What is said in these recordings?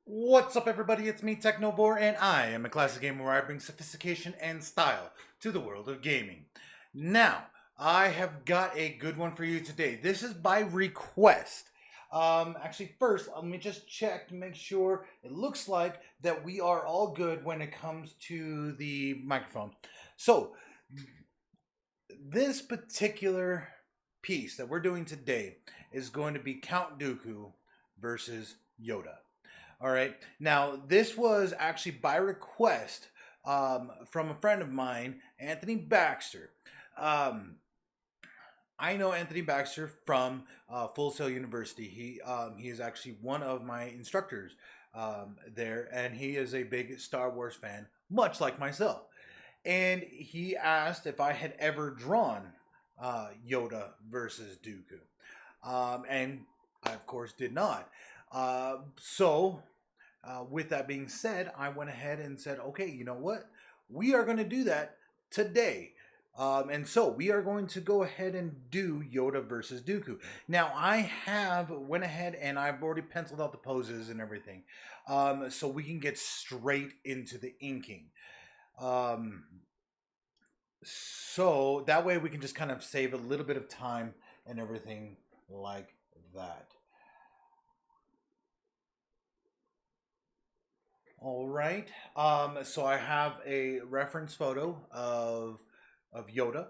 What's up, everybody? It's me, Technovore, and I am a classic gamer where I bring sophistication and style to the world of gaming. Now, I have got a good one for you today. This is by request. Actually, first, let me just check to make sure it looks like that we are all good when it comes to the microphone. So, this particular piece that we're doing today is going to be Count Dooku versus Yoda. All right. Now, this was actually by request from a friend of mine, Anthony Baxter. Um, I know Anthony Baxter from Full Sail University. He is actually one of my instructors there, and he is a big Star Wars fan, much like myself. And he asked if I had ever drawn Yoda versus Dooku, and I of course did not. With that being said, I went ahead and said, okay, you know what? We are going to do that today. And so we are going to go ahead and do Yoda versus Dooku. Now, I have went ahead and I've already penciled out the poses and everything. So we can get straight into the inking. So that way we can just kind of save a little bit of time and everything like that. All right. So I have a reference photo of Yoda,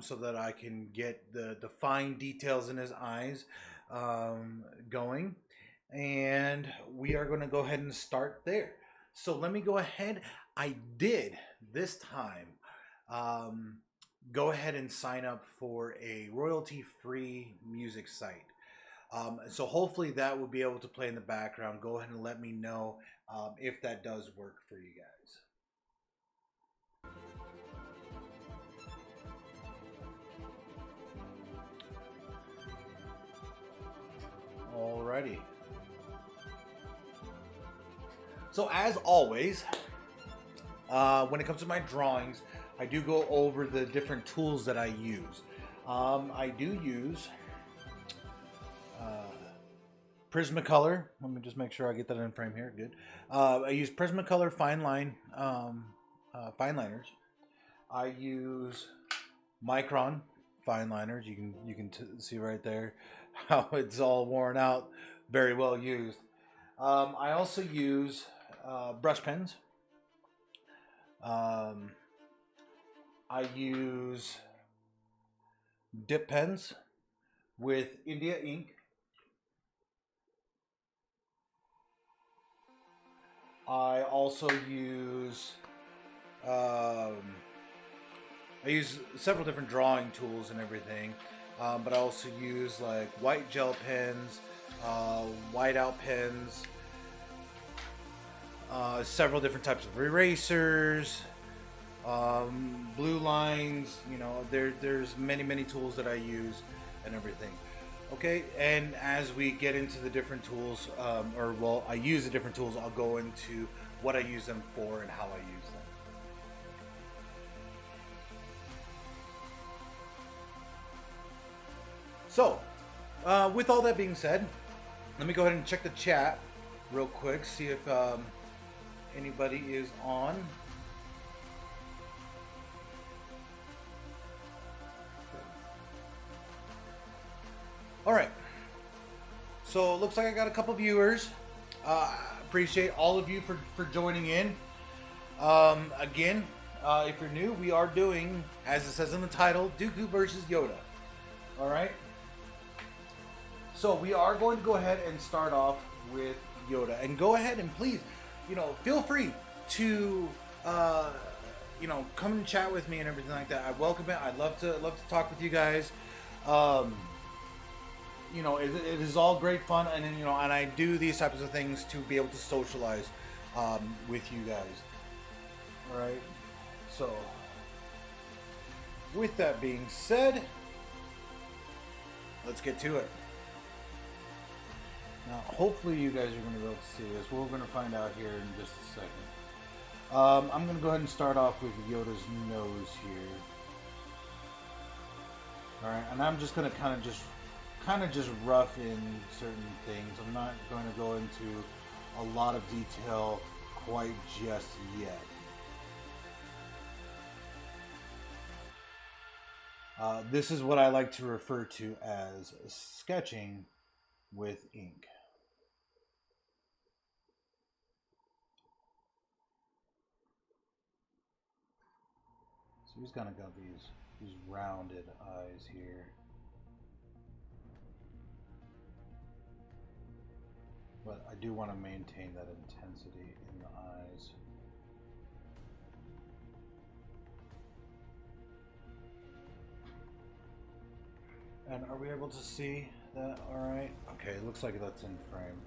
so that I can get the fine details in his eyes going, and we are going to go ahead and start there. So let me go ahead. I did this time go ahead and sign up for a royalty-free music site. So hopefully that will be able to play in the background. Go ahead and let me know if that does work for you guys. Alrighty. So as always, when it comes to my drawings, I do go over the different tools that I use. I do use Prismacolor. Let me just make sure I get that in frame here. Good. I use Prismacolor fine liners. I use Micron fine liners. You can see right there how it's all worn out, very well used. I also use brush pens. I use dip pens with India ink. I also use I use several different drawing tools and everything, but I also use like white gel pens, whiteout pens, several different types of erasers, blue lines. You know, there's many tools that I use and everything. Okay, and as we get into the different tools, I use the different tools, I'll go into what I use them for and how I use them. So, with all that being said, let me go ahead and check the chat real quick, see if anybody is on. All right. So it looks like I got a couple viewers. Appreciate all of you for joining in. Again, if you're new, we are doing, as it says in the title, Dooku versus Yoda. All right. So we are going to go ahead and start off with Yoda, and go ahead and please, feel free to, come and chat with me and everything like that. I welcome it. I'd love to talk with you guys. It is all great fun, and and I do these types of things to be able to socialize with you guys. All right. So, with that being said, let's get to it. Now, hopefully, you guys are going to be able to see this. We're going to find out here in just a second. I'm going to go ahead and start off with Yoda's nose here. All right, and I'm just going to kind of just rough in certain things. I'm not going to go into a lot of detail quite just yet. This is what I like to refer to as sketching with ink. So he's gonna got these rounded eyes here. But I do want to maintain that intensity in the eyes. And are we able to see that all right? Okay, it looks like that's in frame.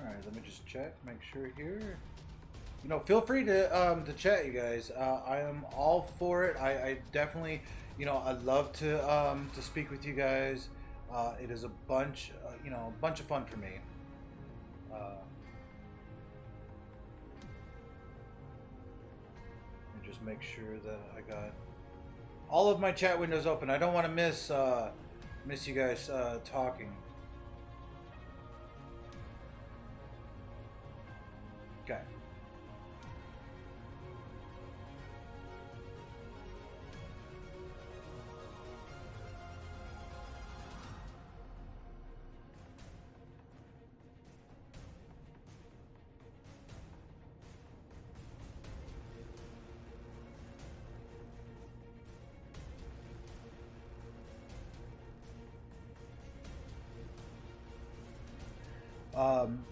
Alright, let me just check, make sure here. You know, feel free to chat, you guys. I am all for it. I definitely, you know, I'd love to speak with you guys. It is a bunch, you know, a bunch of fun for me. And just make sure that I got all of my chat windows open. I don't want to miss you guys talking. Okay.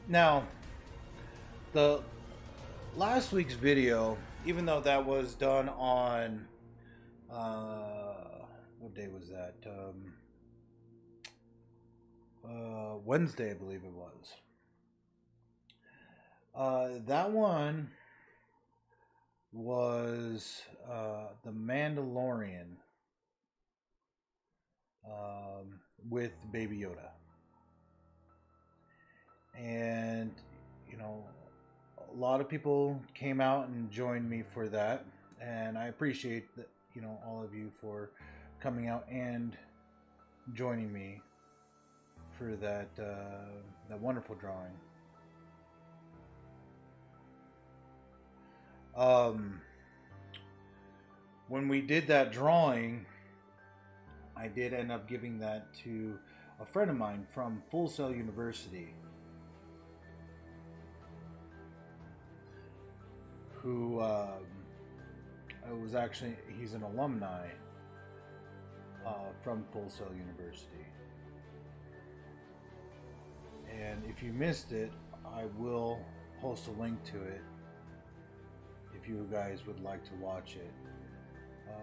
Now, the last week's video, even though that was done on, what day was that? Wednesday, I believe it was. That one was the Mandolorian with Baby Yoda. And, you know, a lot of people came out and joined me for that, and I appreciate that, you know, all of you for coming out and joining me for that that wonderful drawing. When we did that drawing, I did end up giving that to a friend of mine from Full Sail University, who was actually, he's an alumni from Full Sail University. And if you missed it, I will post a link to it if you guys would like to watch it.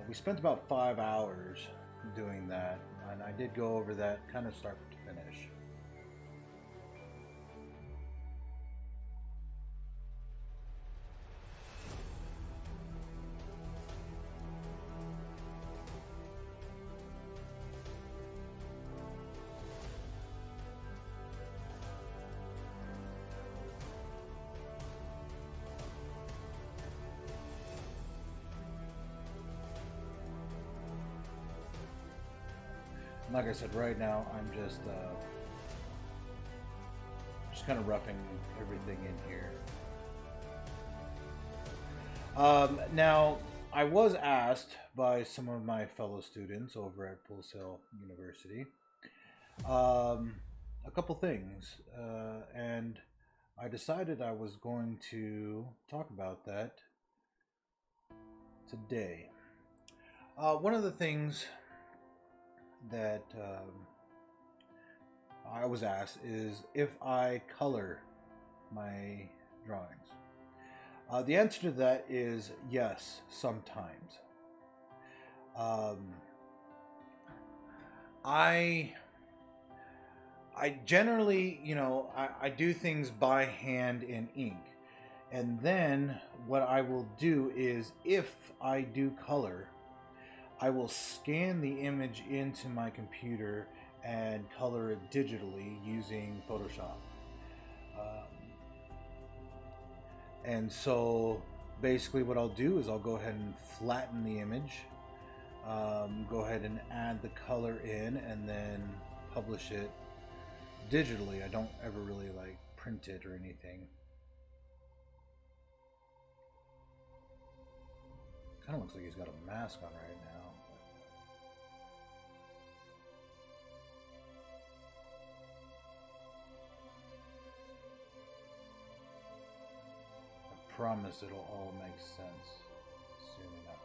We spent about 5 hours doing that, and I did go over that kind of start to finish. Like I said, right now I'm just kind of roughing everything in here. Now, I was asked by some of my fellow students over at Full Sail University a couple things, and I decided I was going to talk about that today. One of the things that I was asked is if I color my drawings. The answer to that is yes, sometimes. I I generally, I do things by hand in ink. And then what I will do is, if I do color, I will scan the image into my computer and color it digitally using Photoshop. Um, and so basically what I'll do is I'll go ahead and flatten the image, go ahead and add the color in, and then publish it digitally. I don't ever really like print it or anything. Kind of looks like he's got a mask on right now. I promise it'll all make sense soon enough.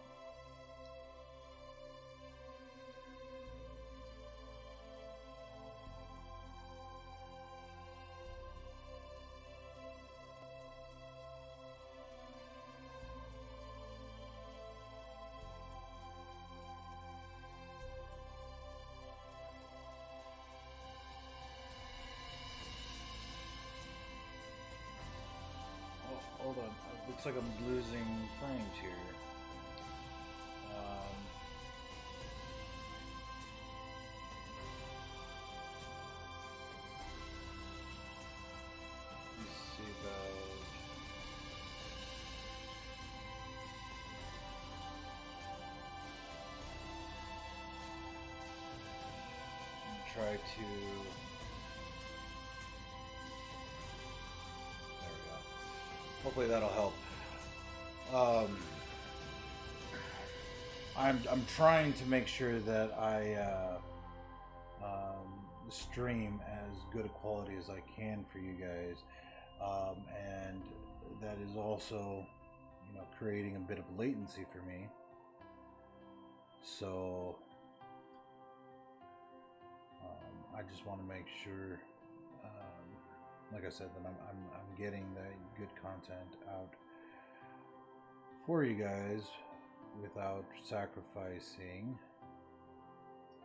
Hold on. It looks like I'm losing frames here. Let's see about... Try to... Hopefully that'll help. I'm trying to make sure that I stream as good a quality as I can for you guys, and that is also, creating a bit of latency for me. So I just want to make sure. Like I said, that I'm getting that good content out for you guys without sacrificing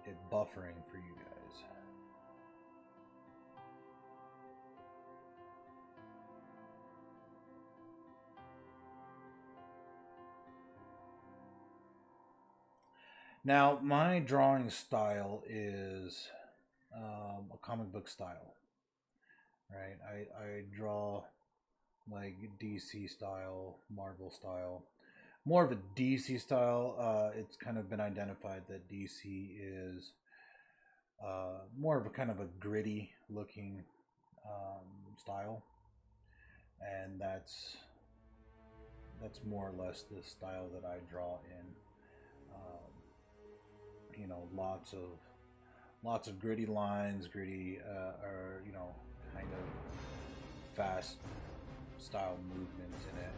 it buffering for you guys. Now, my drawing style is a comic book style. Right, I draw like DC style, Marvel style, more of a DC style. It's kind of been identified that DC is more of a kind of a gritty looking style, and that's more or less the style that I draw in. Lots of gritty lines, gritty, or kind of fast style movements in it.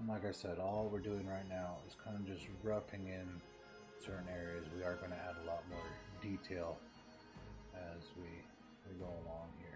Like I said, all we're doing right now is kind of just roughing in certain areas. We are going to add a lot more detail as we go along here.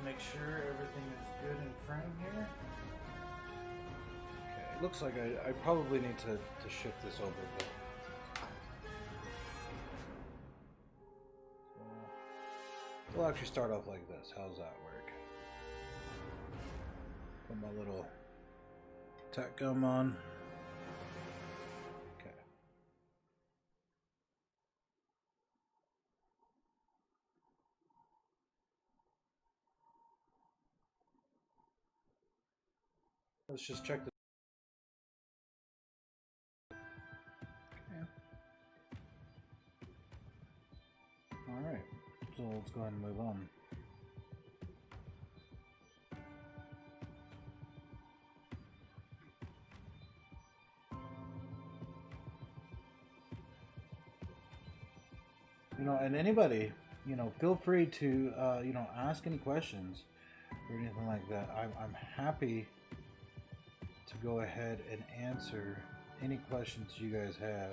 Make sure everything is good in frame here. Okay, it looks like I probably need to shift this over a bit. We'll actually start off like this. How's that work? Put my little tack gum on. Okay. Let's just check this. Okay. Alright. So let's go ahead and move on. You know, and anybody, you know, feel free to, you know, ask any questions or anything like that. I'm happy to go ahead and answer any questions you guys have.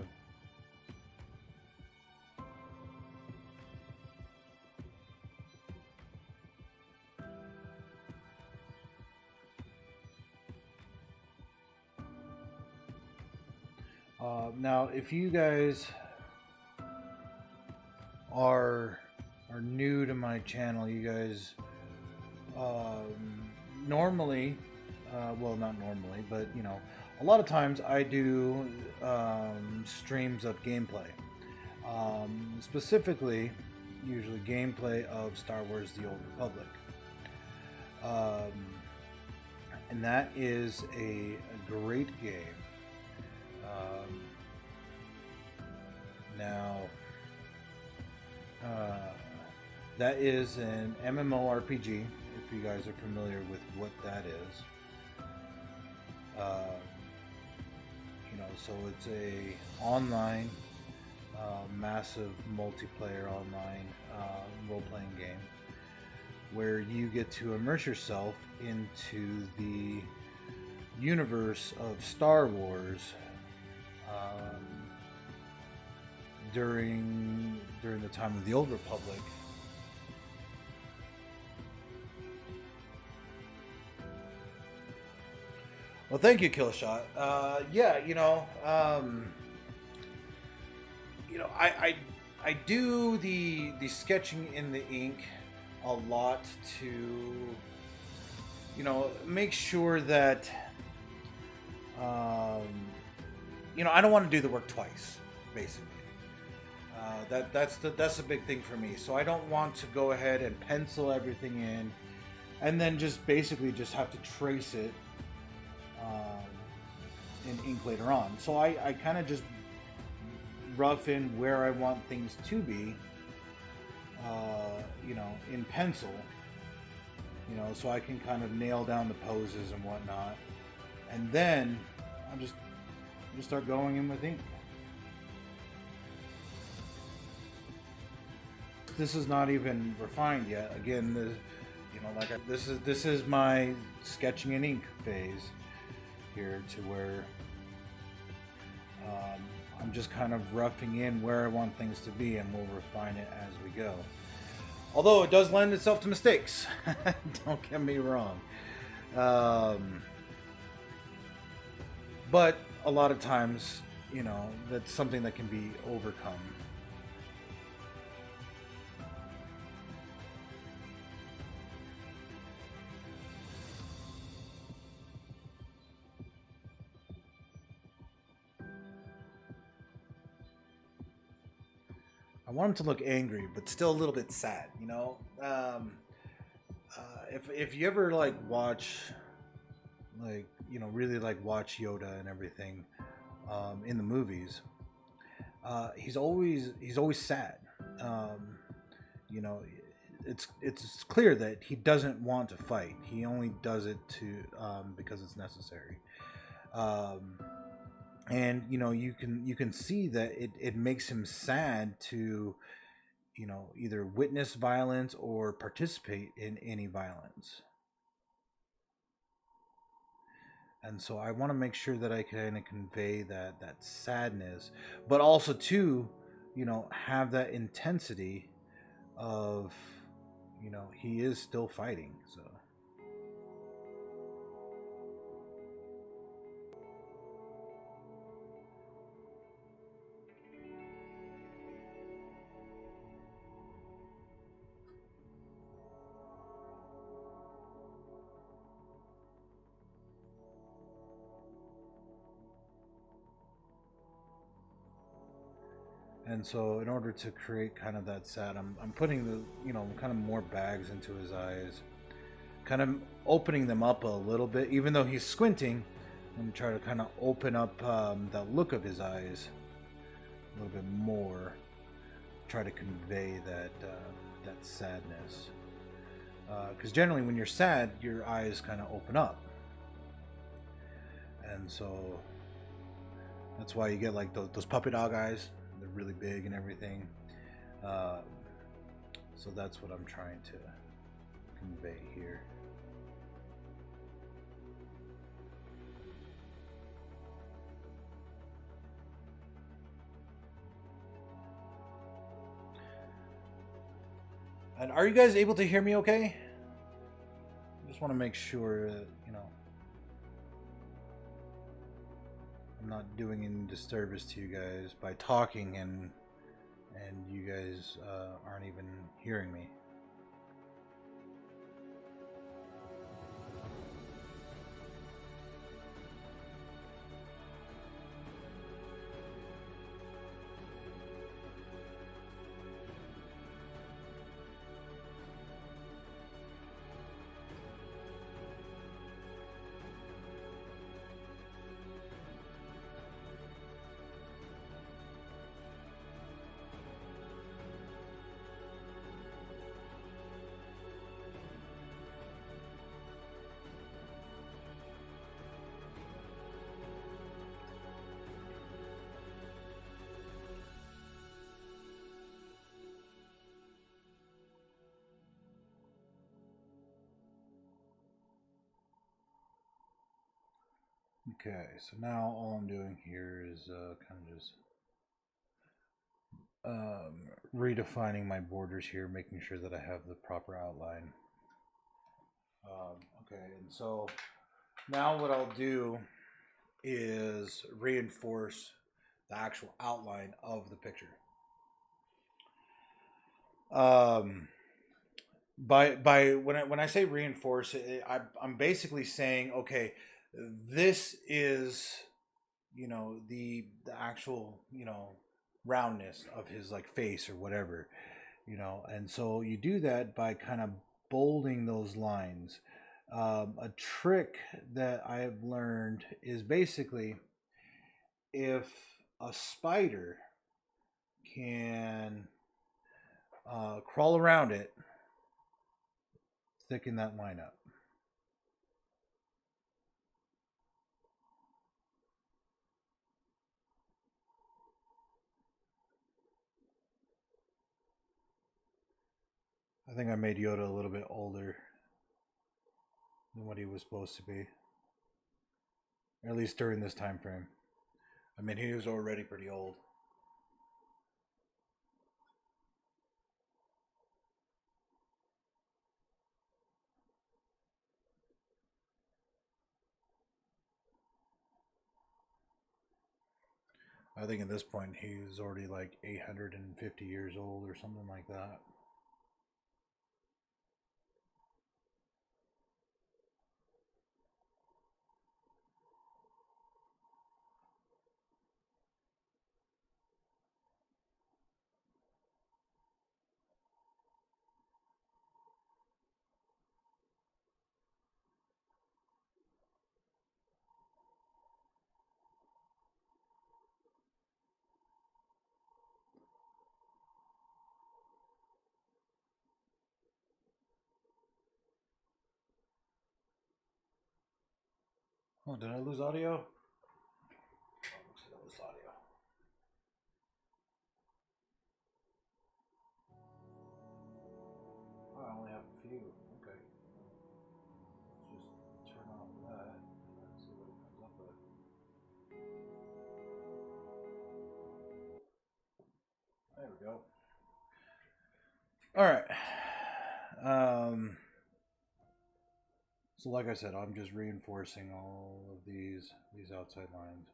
Now, if you guys are new to my channel, you guys normally, well, not normally, but you know, a lot of times I do streams of gameplay, specifically, usually gameplay of Star Wars: The Old Republic, and that is a great game. Now, that is an MMORPG, if you guys are familiar with what that is. You know, so it's a online, massive multiplayer online role-playing game where you get to immerse yourself into the universe of Star Wars during the time of the Old Republic. Well, thank you, Killshot. Yeah, you know, I do the sketching in the ink a lot to, you know, make sure that, you know, I don't want to do the work twice, basically. That's the big thing for me. So I don't want to go ahead and pencil everything in, and then just basically just have to trace it in ink later on. So I kind of just rough in where I want things to be, you know, in pencil, you know, so I can kind of nail down the poses and whatnot, and then I'll just start going in with ink. This is not even refined yet. Again, you know, like this is my sketching in ink phase here, to where I'm just kind of roughing in where I want things to be, and we'll refine it as we go. Although it does lend itself to mistakes. Don't get me wrong. But a lot of times, you know, that's something that can be overcome. I want him to look angry, but still a little bit sad, you know? If you ever, like, watch, like, you know, really, like, watch Yoda and everything in the movies, he's always sad. You know, it's clear that he doesn't want to fight. He only does it to because it's necessary. And you know, you can see that it makes him sad to, you know, either witness violence or participate in any violence. And so I want to make sure that I kind of convey that sadness, but also to, you know, have that intensity of, you know, he is still fighting. So And so in order to create kind of that sad, I'm putting the, kind of more bags into his eyes, kind of opening them up a little bit, even though he's squinting. I'm going to try to kind of open up the look of his eyes a little bit more, try to convey that sadness. Because generally when you're sad, your eyes kind of open up. And so that's why you get like those puppy dog eyes. They're really big and everything. So that's what I'm trying to convey here. And are you guys able to hear me okay? I just want to make sure that, I'm not doing any disservice to you guys by talking and you guys aren't even hearing me. Okay, so now all I'm doing here is kind of just redefining my borders here, making sure that I have the proper outline. Okay, and so now what I'll do is reinforce the actual outline of the picture. By when I say reinforce, I'm basically saying, okay, this is, the actual, roundness of his like face or whatever, and so you do that by kind of bolding those lines. A trick that I have learned is basically if a spider can crawl around it, thicken that line up. I think I made Yoda a little bit older than what he was supposed to be, at least during this time frame. I mean, he was already pretty old. I think at this point he was already like 850 years old or something like that. Oh, did I lose audio? Oh, looks like I lost audio. Oh, I only have a few. Okay. Let's just turn off that and see what it comes up with. There we go. All right. So like I said, I'm just reinforcing all of these outside lines.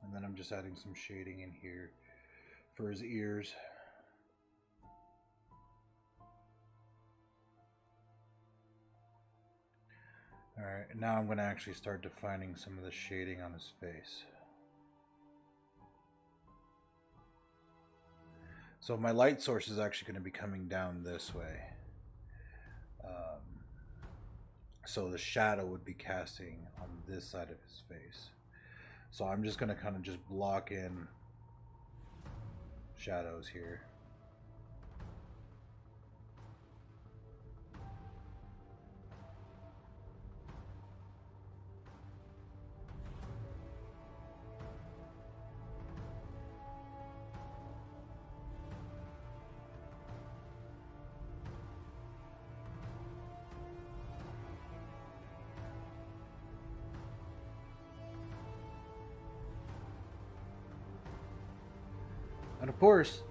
And then I'm just adding some shading in here for his ears. Alright, now I'm going to actually start defining some of the shading on his face. So my light source is actually going to be coming down this way. So the shadow would be casting on this side of his face. So I'm just going to kind of just block in shadows here. And of course,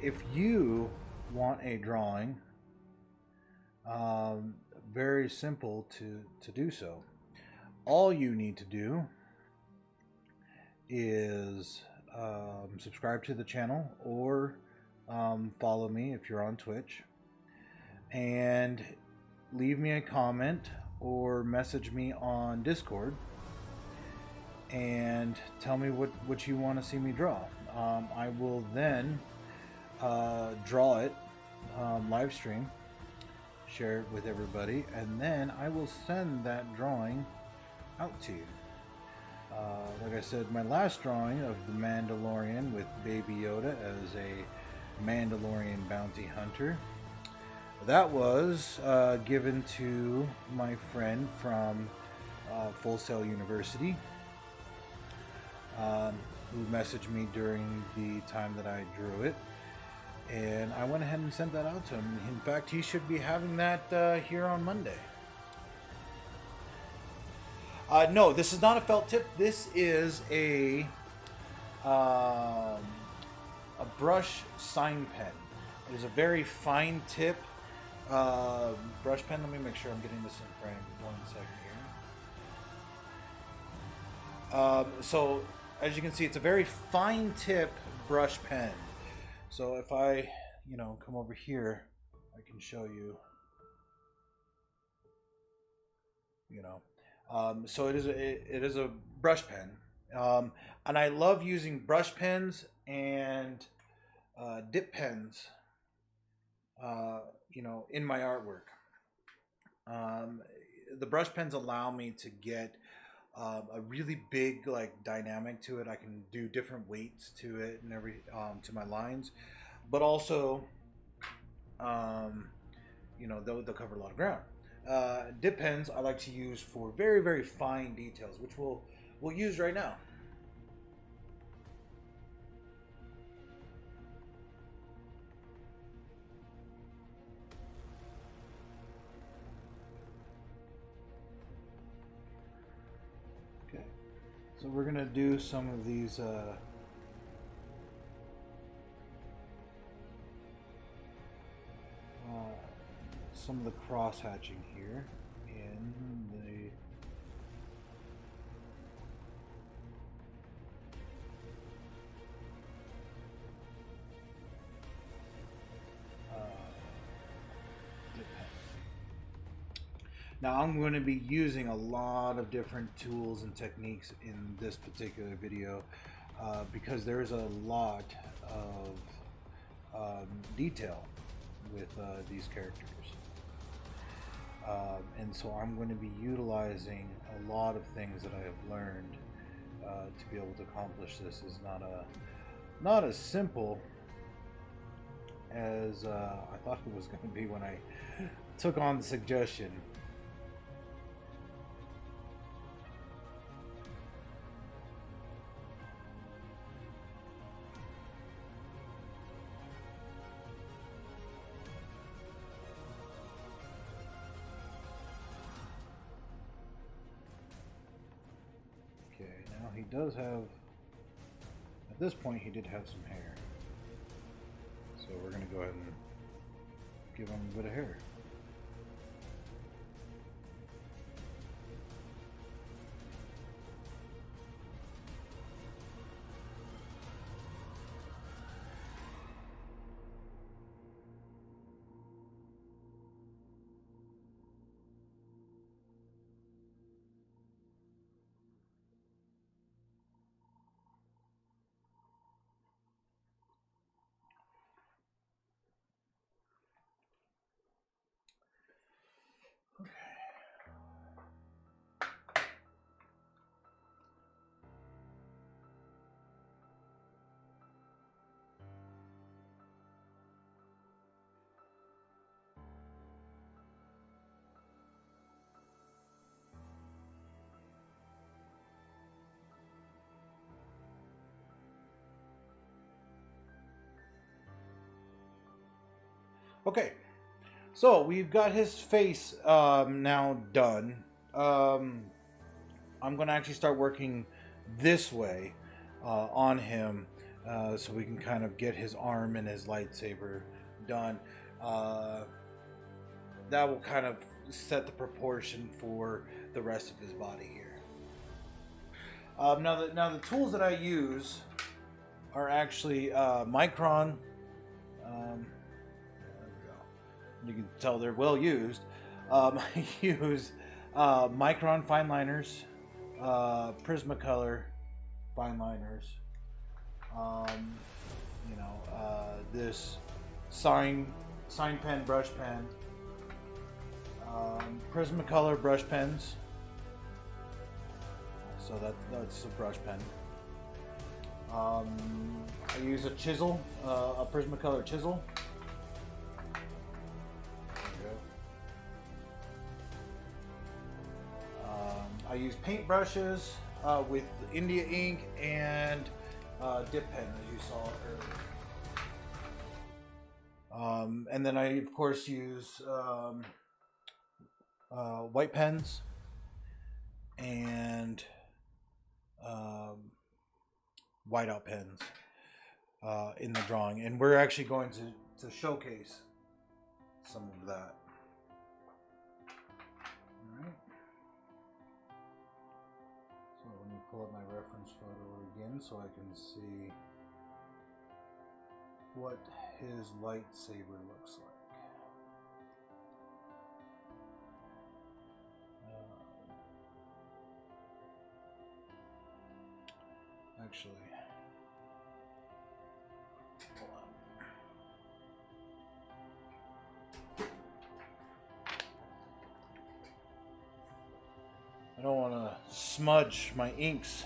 if you want a drawing, very simple to do so. All you need to do is subscribe to the channel or follow me if you're on Twitch, and leave me a comment or message me on Discord and tell me what you want to see me draw. I will then draw it, live stream, share it with everybody, and then I will send that drawing out to you. Like I said, my last drawing of the Mandalorian with Baby Yoda as a Mandalorian bounty hunter, that was given to my friend from Full Sail University, who messaged me during the time that I drew it, and I went ahead and sent that out to him. In fact, he should be having that here on Monday. No, this is not a felt tip. This is a brush sign pen. It is a very fine tip brush pen. Let me make sure I'm getting this in frame. 1 second here. So as you can see, it's a very fine tip brush pen. So if I, come over here, I can show you, so it is a brush pen, and I love using brush pens and dip pens, in my artwork. The brush pens allow me to get a really big dynamic to it. I can do different weights to it and to my lines, but also they'll cover a lot of ground. Dip pens I like to use for very, very fine details, which we'll use right now. So we're going to do some of these some of the cross hatching here in the now I'm going to be using a lot of different tools and techniques in this particular video because there's a lot of detail with these characters. And so I'm going to be utilizing a lot of things that I have learned to be able to accomplish this. Is not as simple as I thought it was going to be when I took on the suggestion. He does have, at this point he did have some hair, so we're going to go ahead and give him a bit of hair. Okay, so we've got his face now done. I'm going to actually start working this way on him so we can kind of get his arm and his lightsaber done. Uh, that will kind of set the proportion for the rest of his body here. Now the tools that I use are actually Micron. There we go. You can tell they're well used. I use Micron fine liners, Prismacolor fine liners. This sign pen, brush pen, Prismacolor brush pens. So that's a brush pen. I use a chisel, a Prismacolor chisel. I use paint brushes with India ink and dip pen, as you saw earlier. And then I, of course, use white pens and whiteout pens in the drawing. And we're actually going to showcase some of that. So let me pull up my reference photo again so I can see what his lightsaber looks like. Actually, hold on. I don't want to smudge my inks.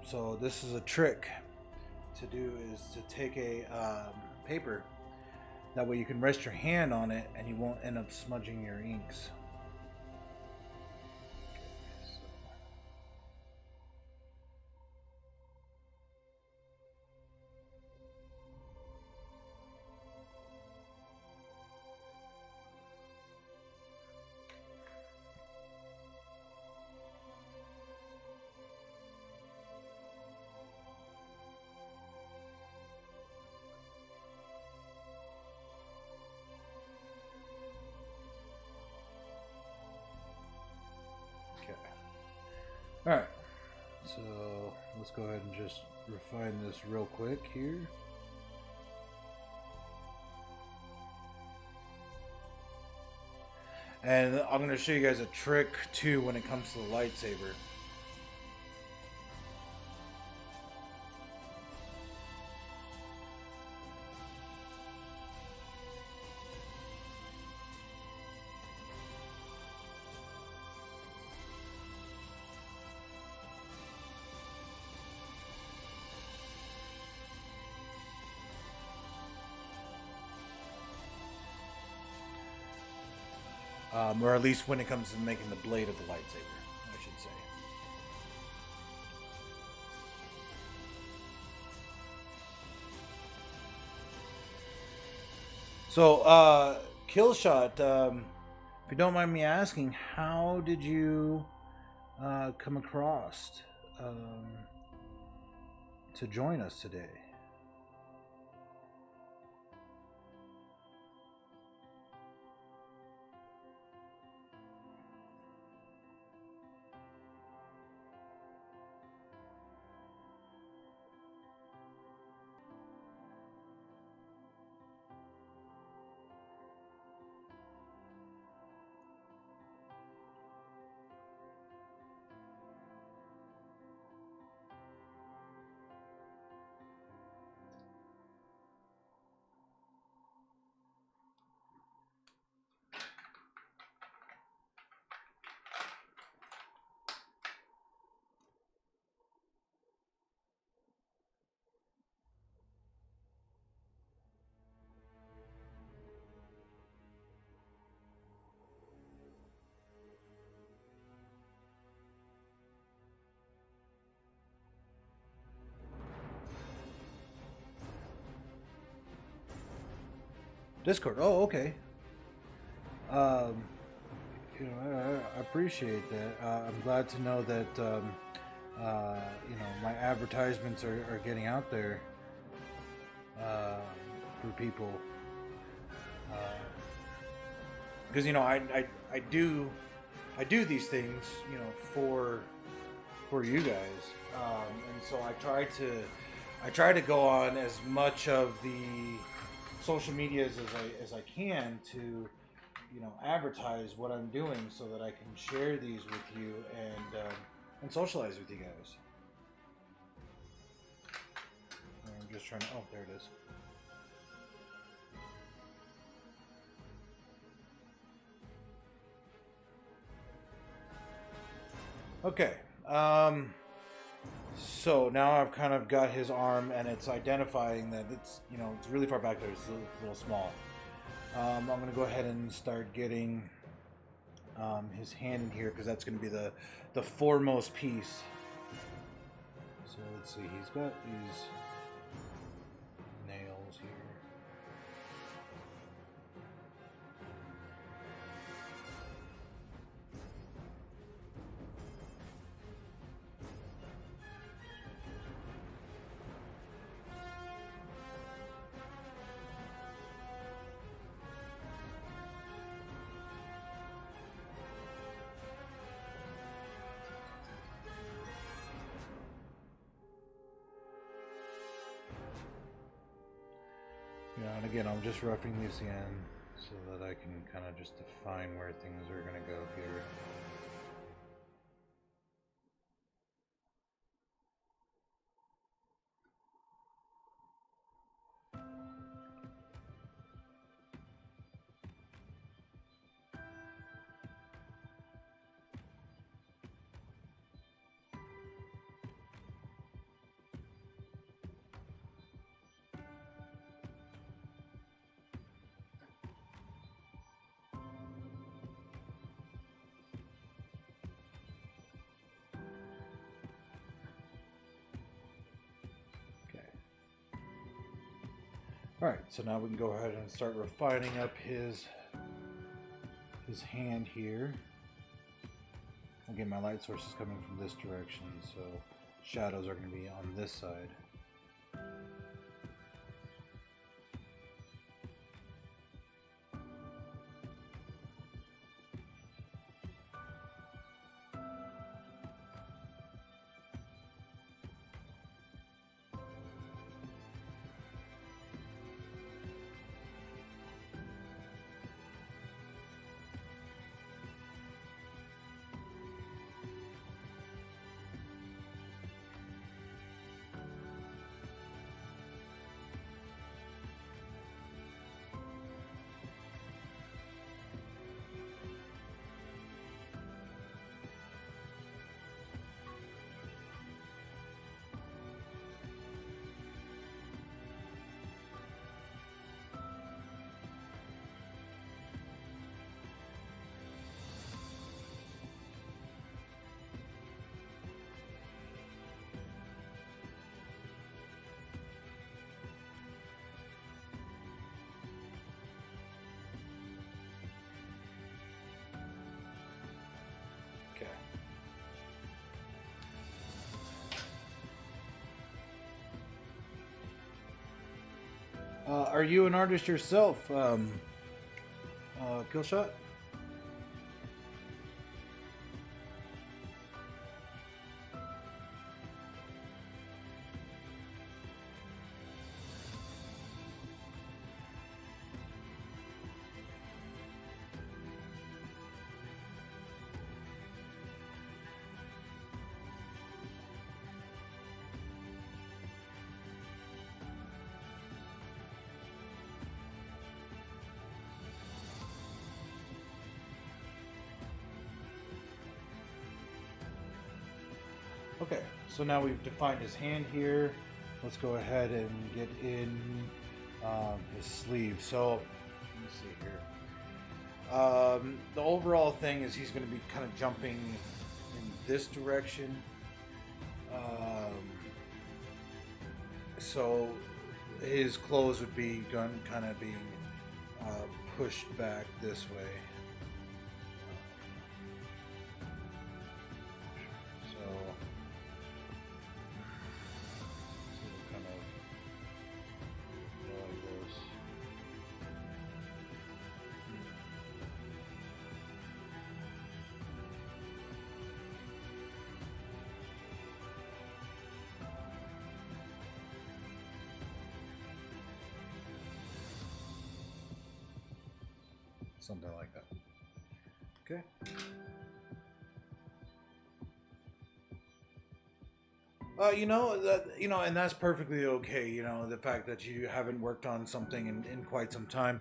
So this is a trick to do, is to take a paper. That way you can rest your hand on it and you won't end up smudging your inks. Alright, so let's go ahead and just refine this real quick here. And I'm going to show you guys a trick too when it comes to the lightsaber. Or at least when it comes to making the blade of the lightsaber, I should say. So, Killshot, if you don't mind me asking, how did you come across to join us today? Discord. Oh, okay. Um, I appreciate that. I'm glad to know that my advertisements are getting out there for people. Because I do these things for you guys, and so I try to go on as much of the social medias as I can to advertise what I'm doing so that I can share these with you and socialize with you guys. I'm just trying to. Oh, there it is. Okay. So now I've kind of got his arm, and it's identifying that it's really far back there. It's a little small. I'm going to go ahead and start getting his hand in here because that's going to be the foremost piece. So let's see. He's got these nails here. And again, I'm just roughing these in so that I can kind of just define where things are going to go here. Alright, so now we can go ahead and start refining up his hand here. Again, my light source is coming from this direction, so shadows are going to be on this side. Are you an artist yourself, Killshot? Okay, so now we've defined his hand here. Let's go ahead and get in his sleeve. So, let me see here. The overall thing is he's going to be kind of jumping in this direction. So his clothes would be kind of being pushed back this way. So we'll kind of go like this. Something like that. Okay. And that's perfectly okay. The fact that you haven't worked on something in quite some time.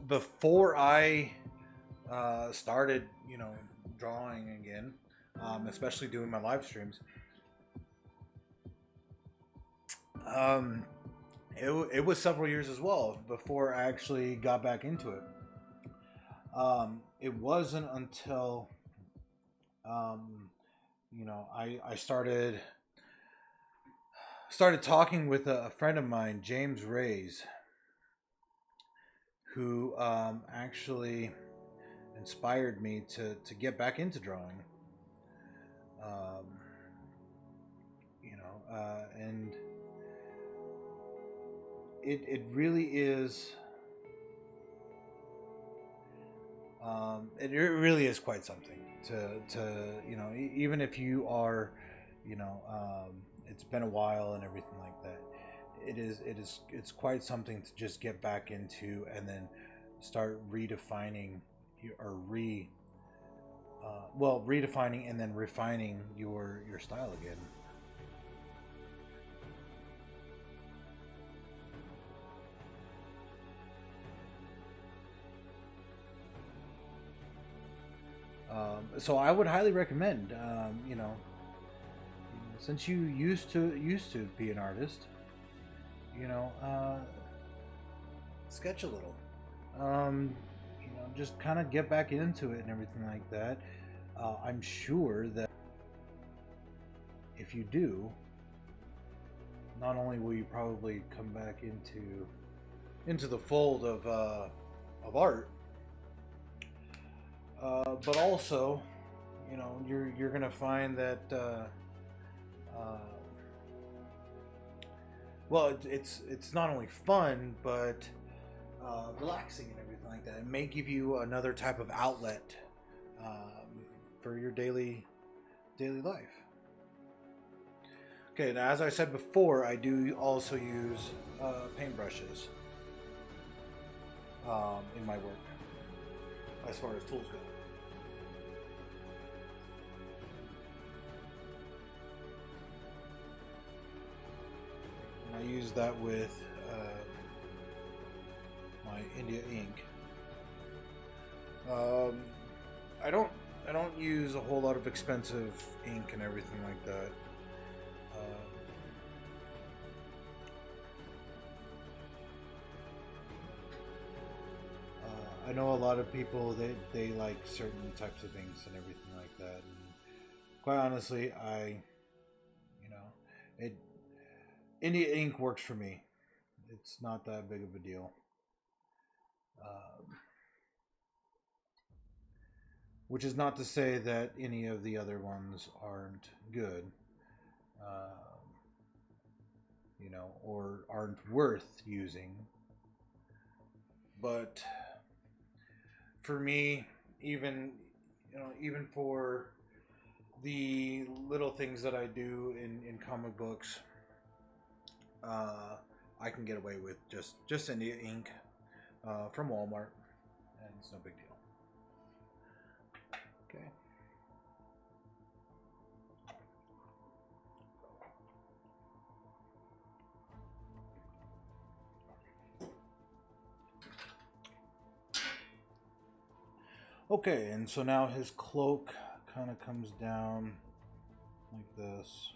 Before I started, drawing again, especially doing my live streams. It was several years as well before I actually got back into it. It wasn't until I started talking with a friend of mine, James Rays, who actually inspired me to get back into drawing. And it really is. It really is quite something to even if you are, it's been a while and everything like that. It's quite something to just get back into and then start redefining redefining and then refining your style again. So I would highly recommend, since you used to be an artist, sketch a little, just kind of get back into it and everything like that. I'm sure that if you do, not only will you probably come back into the fold of art, but also, you're gonna find that it's not only fun but relaxing and everything like that. It may give you another type of outlet for your daily life. Okay, now as I said before, I do also use paintbrushes in my work as far as tools go. I use that with my India ink. I don't use a whole lot of expensive ink and everything like that. I know a lot of people they like certain types of inks and everything like that. And quite honestly, India ink works for me. It's not that big of a deal. Which is not to say that any of the other ones aren't good, or aren't worth using. But for me, even for the little things that I do in comic books, I can get away with just India ink from Walmart, and it's no big deal. Okay. Okay, and so now his cloak kind of comes down like this.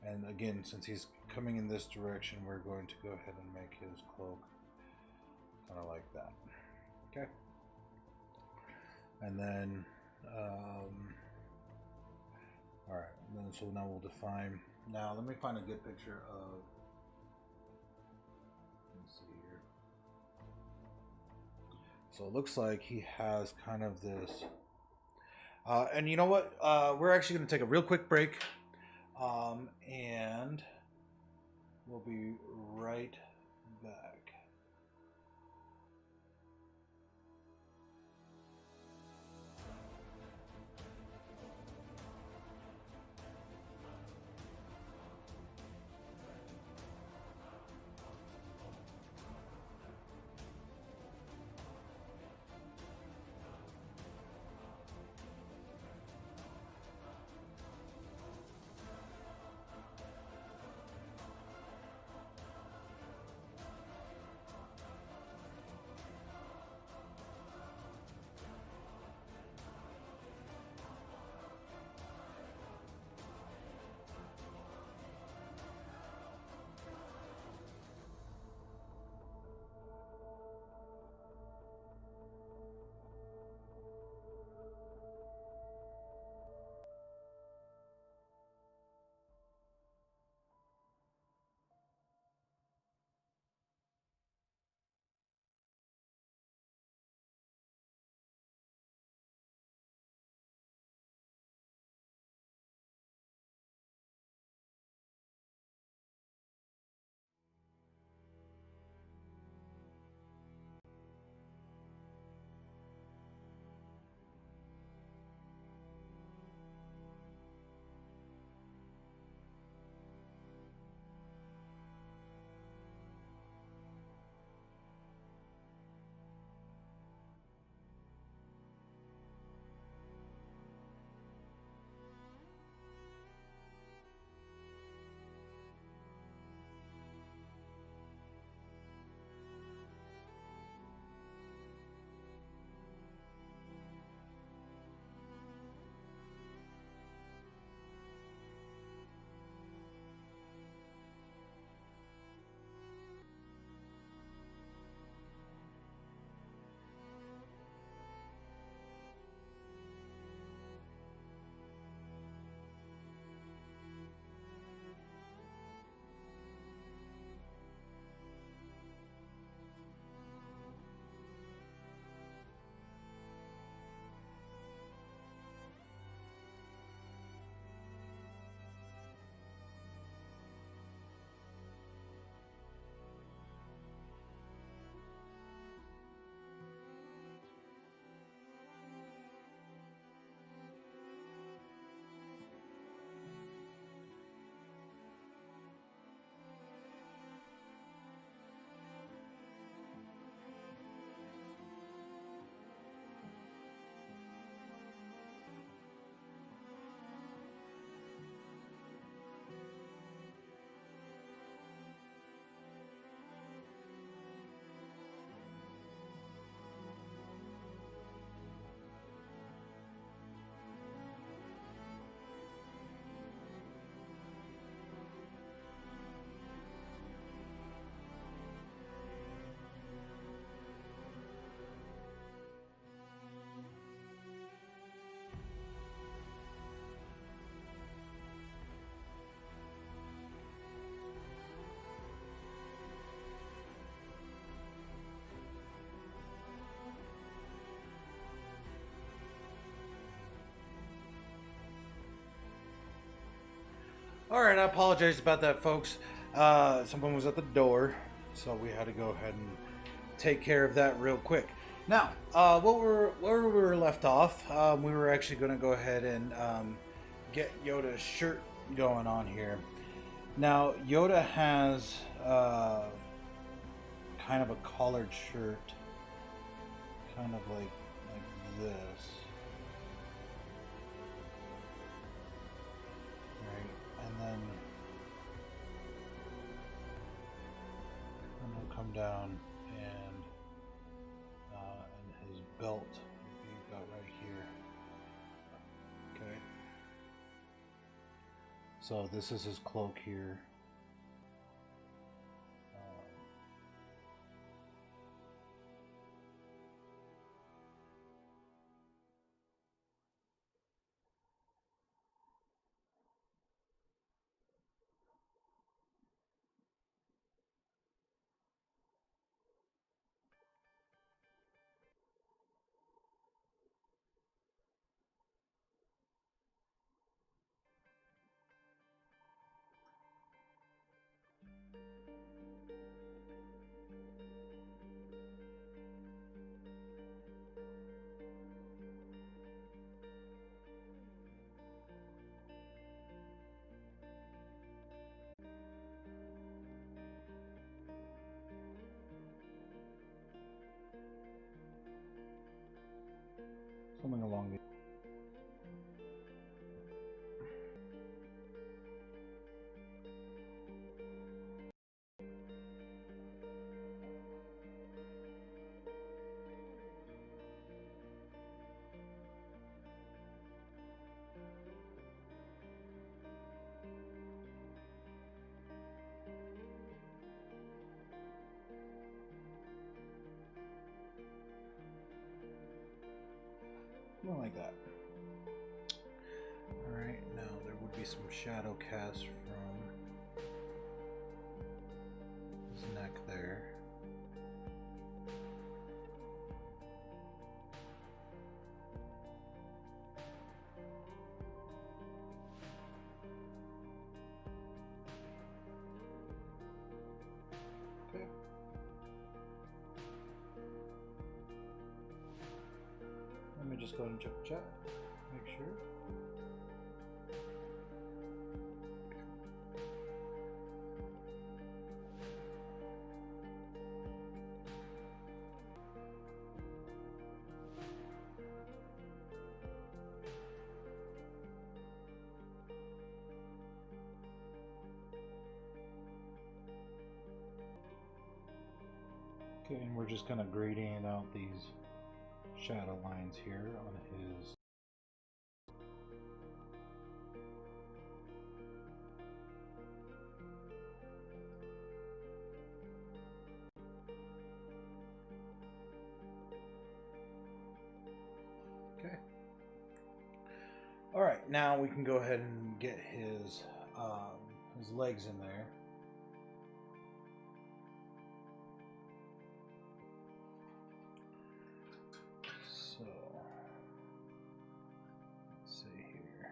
And again, since he's coming in this direction, we're going to go ahead and make his cloak kind of like that. Okay. And then, alright, then so now we'll define. Now, let me find a good picture of see here. So it looks like he has kind of this. And you know what? We're actually going to take a real quick break. And we'll be right back. All right, I apologize about that, folks. Someone was at the door, so we had to go ahead and take care of that real quick. Now, where we were left off, we were actually going to go ahead and get Yoda's shirt going on here. Now, Yoda has kind of a collared shirt, kind of like this. And then he'll come down and his belt will be about right here. Okay. So this is his cloak here. Something along the. Something like that. Alright, now there would be some shadow cast from his neck there. Okay. Let me just go ahead and check the chat. Make sure. Okay, and we're just kind of grading out these shadow lines here on his. Okay. All right, now we can go ahead and get his legs in there. So let's see here.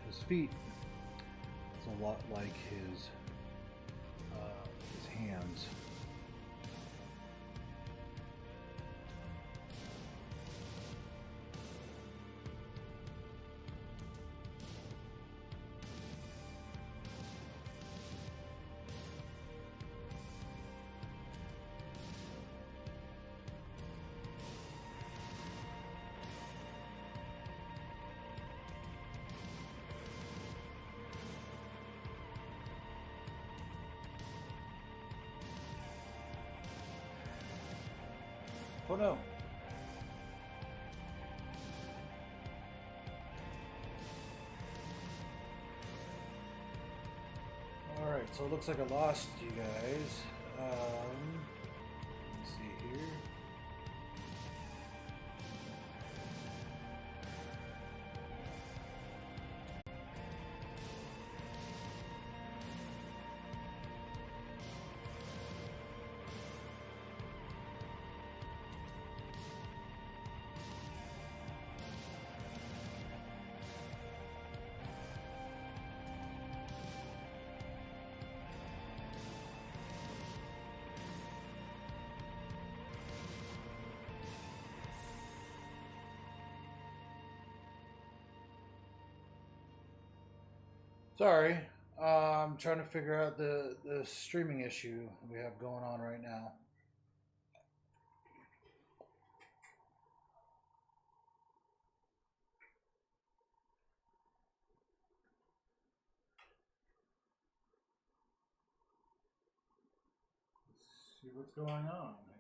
His feet is a lot like his hands. Oh no. Alright, so it looks like I lost you guys. Let's see here. Sorry, I'm trying to figure out the streaming issue we have going on right now. Let's see what's going on here.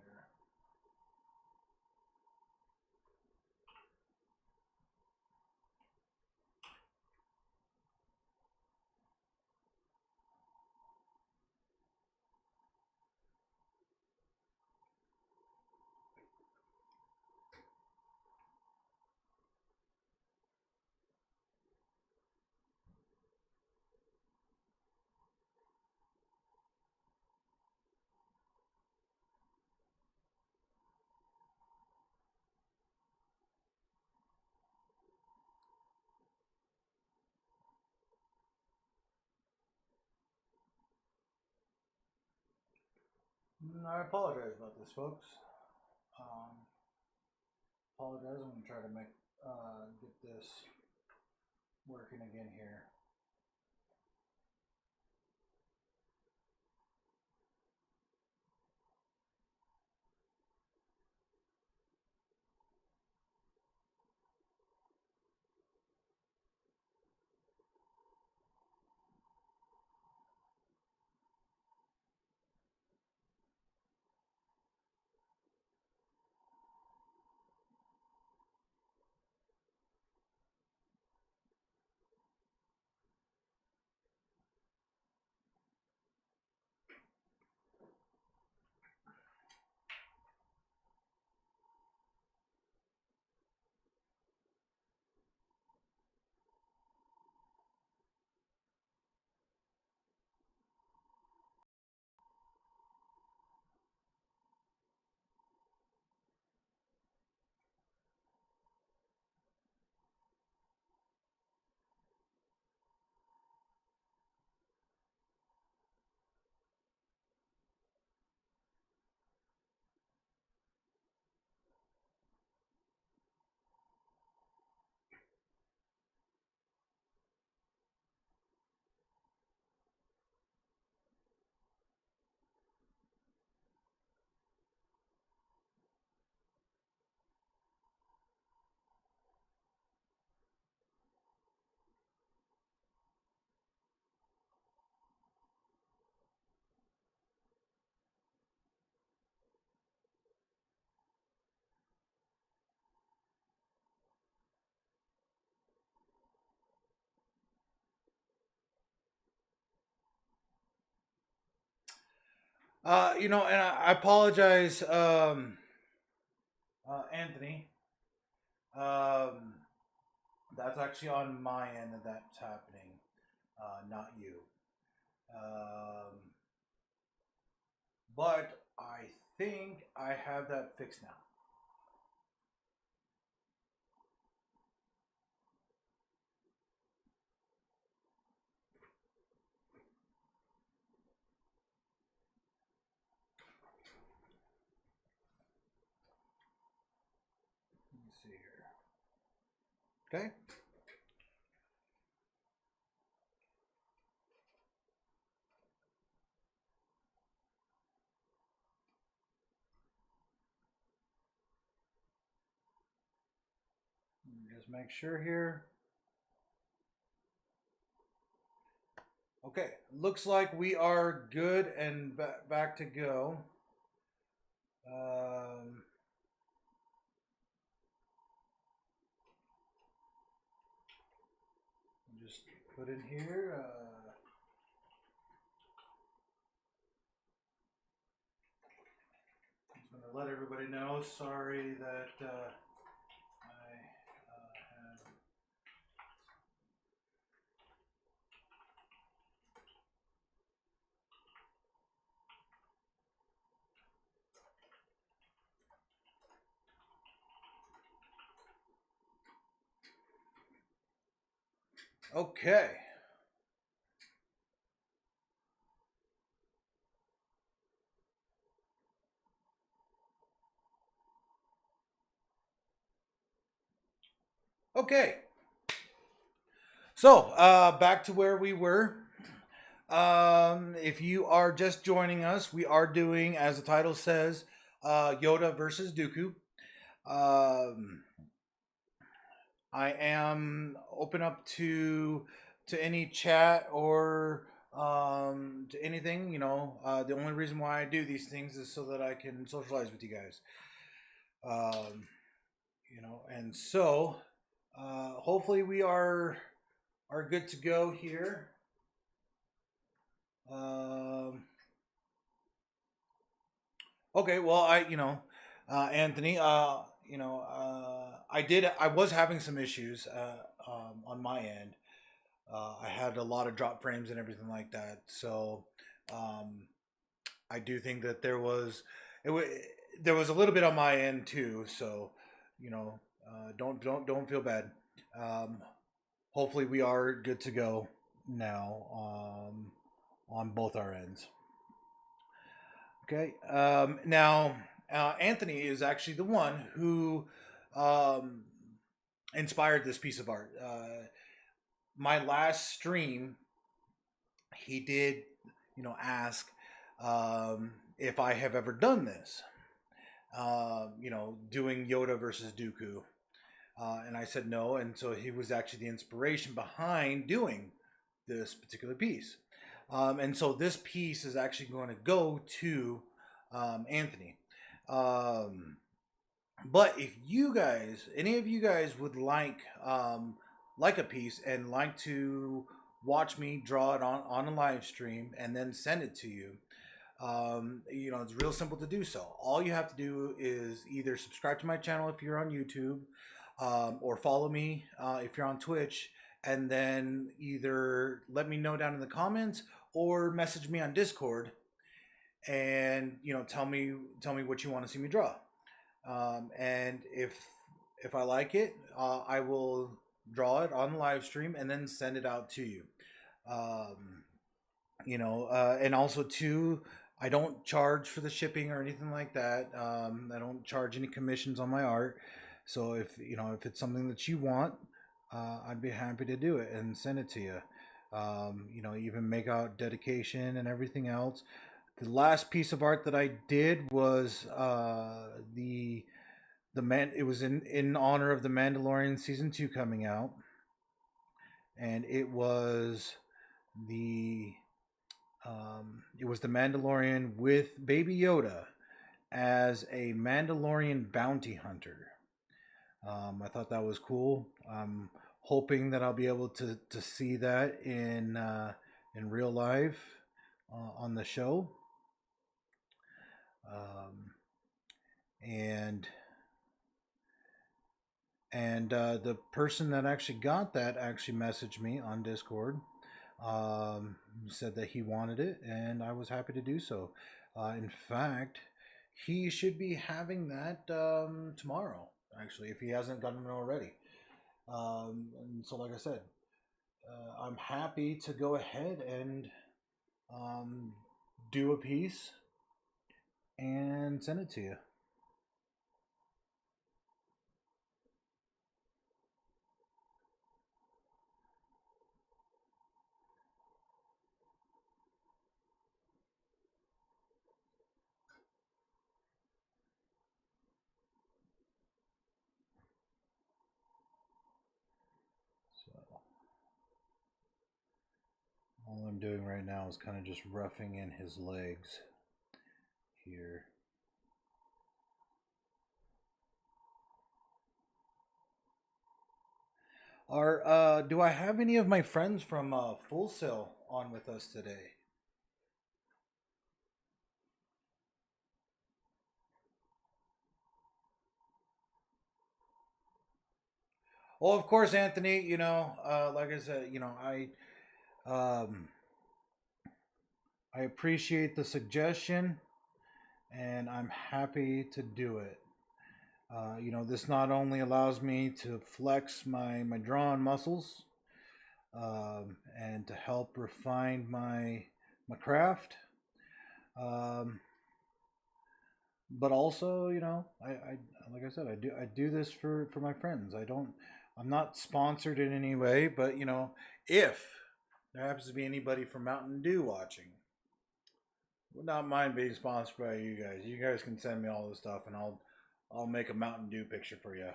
I apologize about this, folks. Apologize. I'm gonna try to make get this working again here. And I apologize, Anthony. Um, that's actually on my end that that's happening, not you. Um, but I think I have that fixed now. Let me see here. Okay. Just make sure here. Okay, looks like we are good and back to go. Um, just put in here. I'm gonna let everybody know. Sorry that I had. Okay. Okay. So back to where we were. If you are just joining us, we are doing, as the title says, Yoda versus Dooku. Um, I am open up to any chat or to anything. The only reason why I do these things is so that I can socialize with you guys. Um, and so hopefully we are good to go here. Um, okay, well, Anthony, I was having some issues on my end. I had a lot of drop frames and everything like that. So um, I do think that it was there was a little bit on my end too. So don't feel bad. Um, hopefully we are good to go now on both our ends. Okay. Now, Anthony is actually the one who um, inspired this piece of art. My last stream, he did, ask if I have ever done this. Doing Yoda versus Dooku. And I said no, and so he was actually the inspiration behind doing this particular piece. And so this piece is actually going to go to Anthony. Um, but if you guys, any of you guys, would like a piece and like to watch me draw it on a live stream and then send it to you, it's real simple to do so. All you have to do is either subscribe to my channel if you're on YouTube, or follow me if you're on Twitch, and then either let me know down in the comments or message me on Discord, and tell me what you want to see me draw. And if I like it, I will draw it on live stream and then send it out to you. And also too, I don't charge for the shipping or anything like that. I don't charge any commissions on my art. So if it's something that you want, I'd be happy to do it and send it to you. Even make out dedication and everything else. The last piece of art that I did was it was in honor of the Mandalorian season 2 coming out, and it was the Mandalorian with Baby Yoda as a Mandalorian bounty hunter. I thought that was cool. I'm hoping that I'll be able to see that in real life on the show. The person that actually got that actually messaged me on Discord. Said that he wanted it, and I was happy to do so. In fact, he should be having that tomorrow, actually, if he hasn't gotten it already. And so, like I said, I'm happy to go ahead and do a piece and send it to you. All I'm doing right now is kind of just roughing in his legs here. Do I have any of my friends from Full Sail on with us today? Well, of course, Anthony. Like I said, um, I appreciate the suggestion, and I'm happy to do it. This not only allows me to flex my drawing muscles, and to help refine my craft, but also, I like I said, I do this for my friends. I'm not sponsored in any way, but if there happens to be anybody from Mountain Dew watching, would not mind being sponsored by you guys. You guys can send me all this stuff, and I'll make a Mountain Dew picture for you.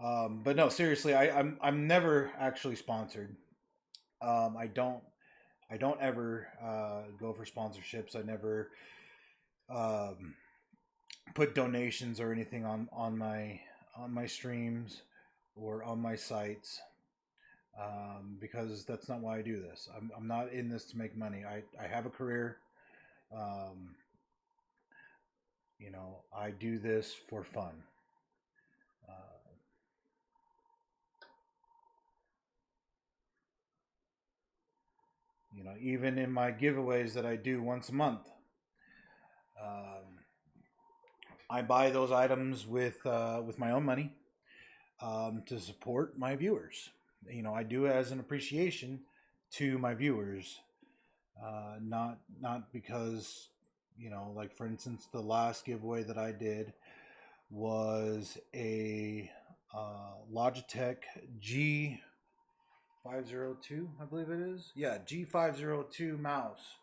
But no, seriously, I'm never actually sponsored. I don't ever go for sponsorships. I never um, put donations or anything on my streams or on my sites, because that's not why I do this. I'm not in this to make money. I have a career. Um, I do this for fun. Uh, Even in my giveaways that I do once a month, um, I buy those items with my own money, to support my viewers. You know, I do it as an appreciation to my viewers, not because, you know, like for instance, the last giveaway that I did was a Logitech G502, I believe it is. Yeah, G502 mouse,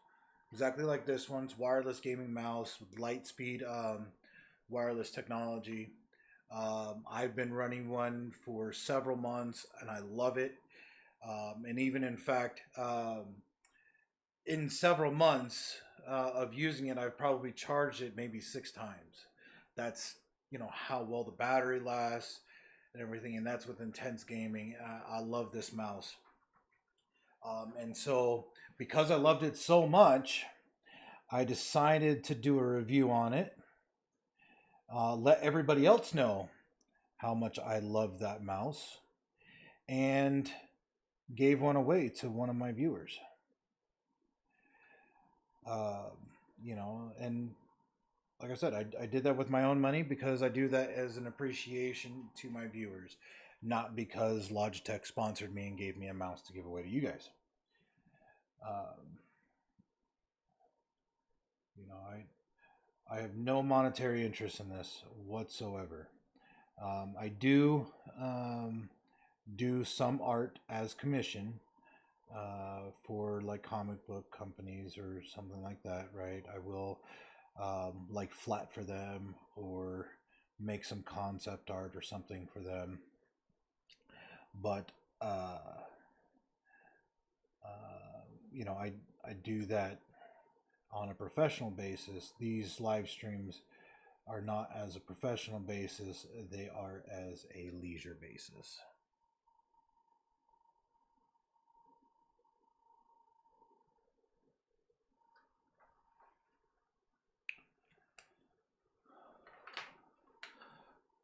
exactly like this one. It's wireless gaming mouse with light speed wireless technology. I've been running one for several months and I love it. And even in fact, in several months of using it, I've probably charged it maybe 6 times. That's, you know, how well the battery lasts and everything. And that's with intense gaming. I love this mouse. And so, because I loved it so much, I decided to do a review on it. Let everybody else know how much I love that mouse, and gave one away to one of my viewers. Uh, you know, and like I said, I did that with my own money because I do that as an appreciation to my viewers, not because Logitech sponsored me and gave me a mouse to give away to you guys. You know, I have no monetary interest in this whatsoever. I do some art as commission for like comic book companies or something like that, right? I will like flat for them or make some concept art or something for them. But you know, I do that on a professional basis. These live streams are not as a professional basis, they are as a leisure basis.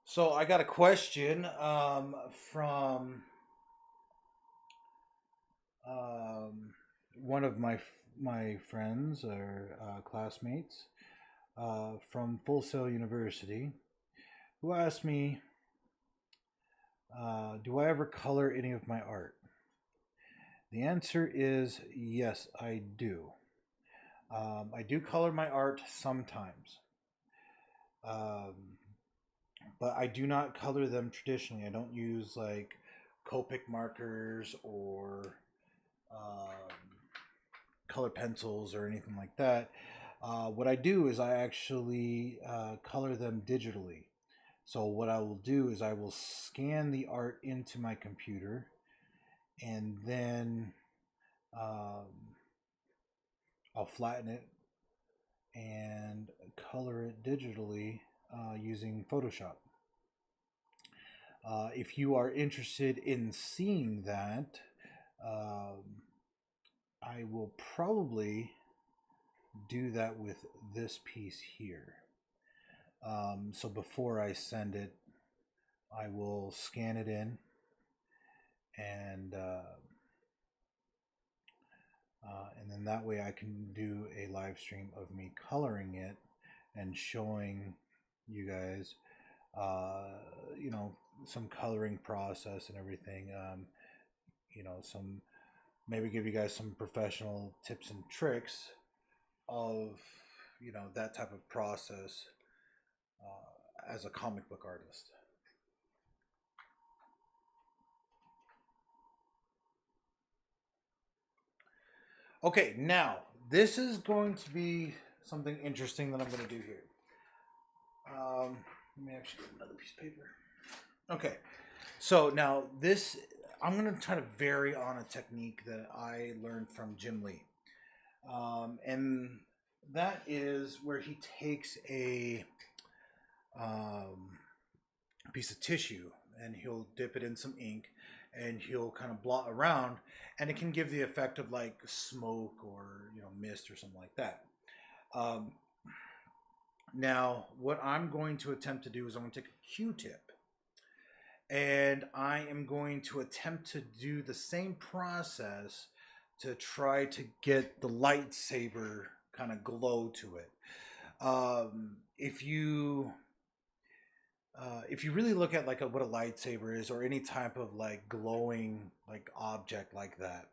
So I got a question from one of my friends or classmates from Full Sail University, who asked me, "Do I ever color any of my art?" The answer is yes, I do. I do color my art sometimes, um, but I do not color them traditionally. I don't use like Copic markers or um, color pencils or anything like that. What I do is I actually color them digitally. So what I will do is I will scan the art into my computer, and then um, I'll flatten it and color it digitally using Photoshop. If you are interested in seeing that, um, I will probably do that with this piece here. So before I send it, I will scan it in, and and then that way I can do a live stream of me coloring it and showing you guys, uh, you know, some coloring process and everything. You know, some maybe give you guys some professional tips and tricks of, you know, that type of process as a comic book artist. Okay, now this is going to be something interesting that I'm going to do here. Let me actually get another piece of paper. Okay, so now this, I'm going to try to vary on a technique that I learned from Jim Lee. And that is where he takes a piece of tissue and he'll dip it in some ink and he'll kind of blot around, and it can give the effect of like smoke or, you know, mist or something like that. Um, Now, what I'm going to attempt to do is I'm going to take a Q-tip and I am going to attempt to do the same process to try to get the lightsaber kind of glow to it. If you if you really look at like what a lightsaber is, or any type of like glowing like object like that,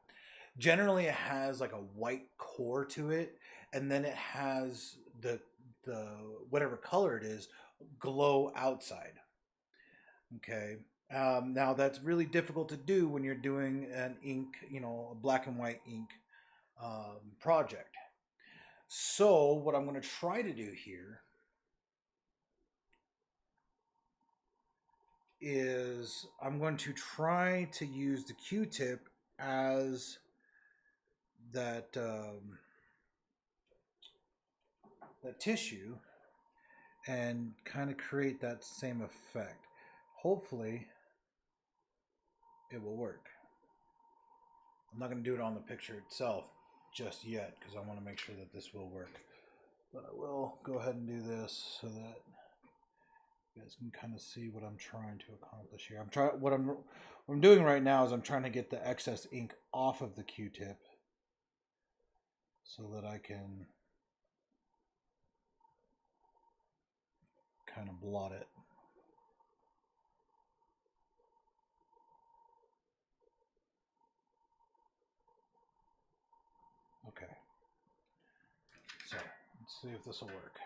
generally it has like a white core to it, and then it has the whatever color it is glow outside. Okay. Now that's really difficult to do when you're doing an ink, a black and white ink project. So what I'm going to try to do here is I'm going to try to use the Q-tip as that tissue and kind of create that same effect. Hopefully it will work. I'm not going to do it on the picture itself just yet because I want to make sure that this will work. But I will go ahead and do this so that you guys can kind of see what I'm trying to accomplish here. What I'm doing right now is I'm trying to get the excess ink off of the Q-tip so that I can kind of blot it. Okay. So let's see if this will work.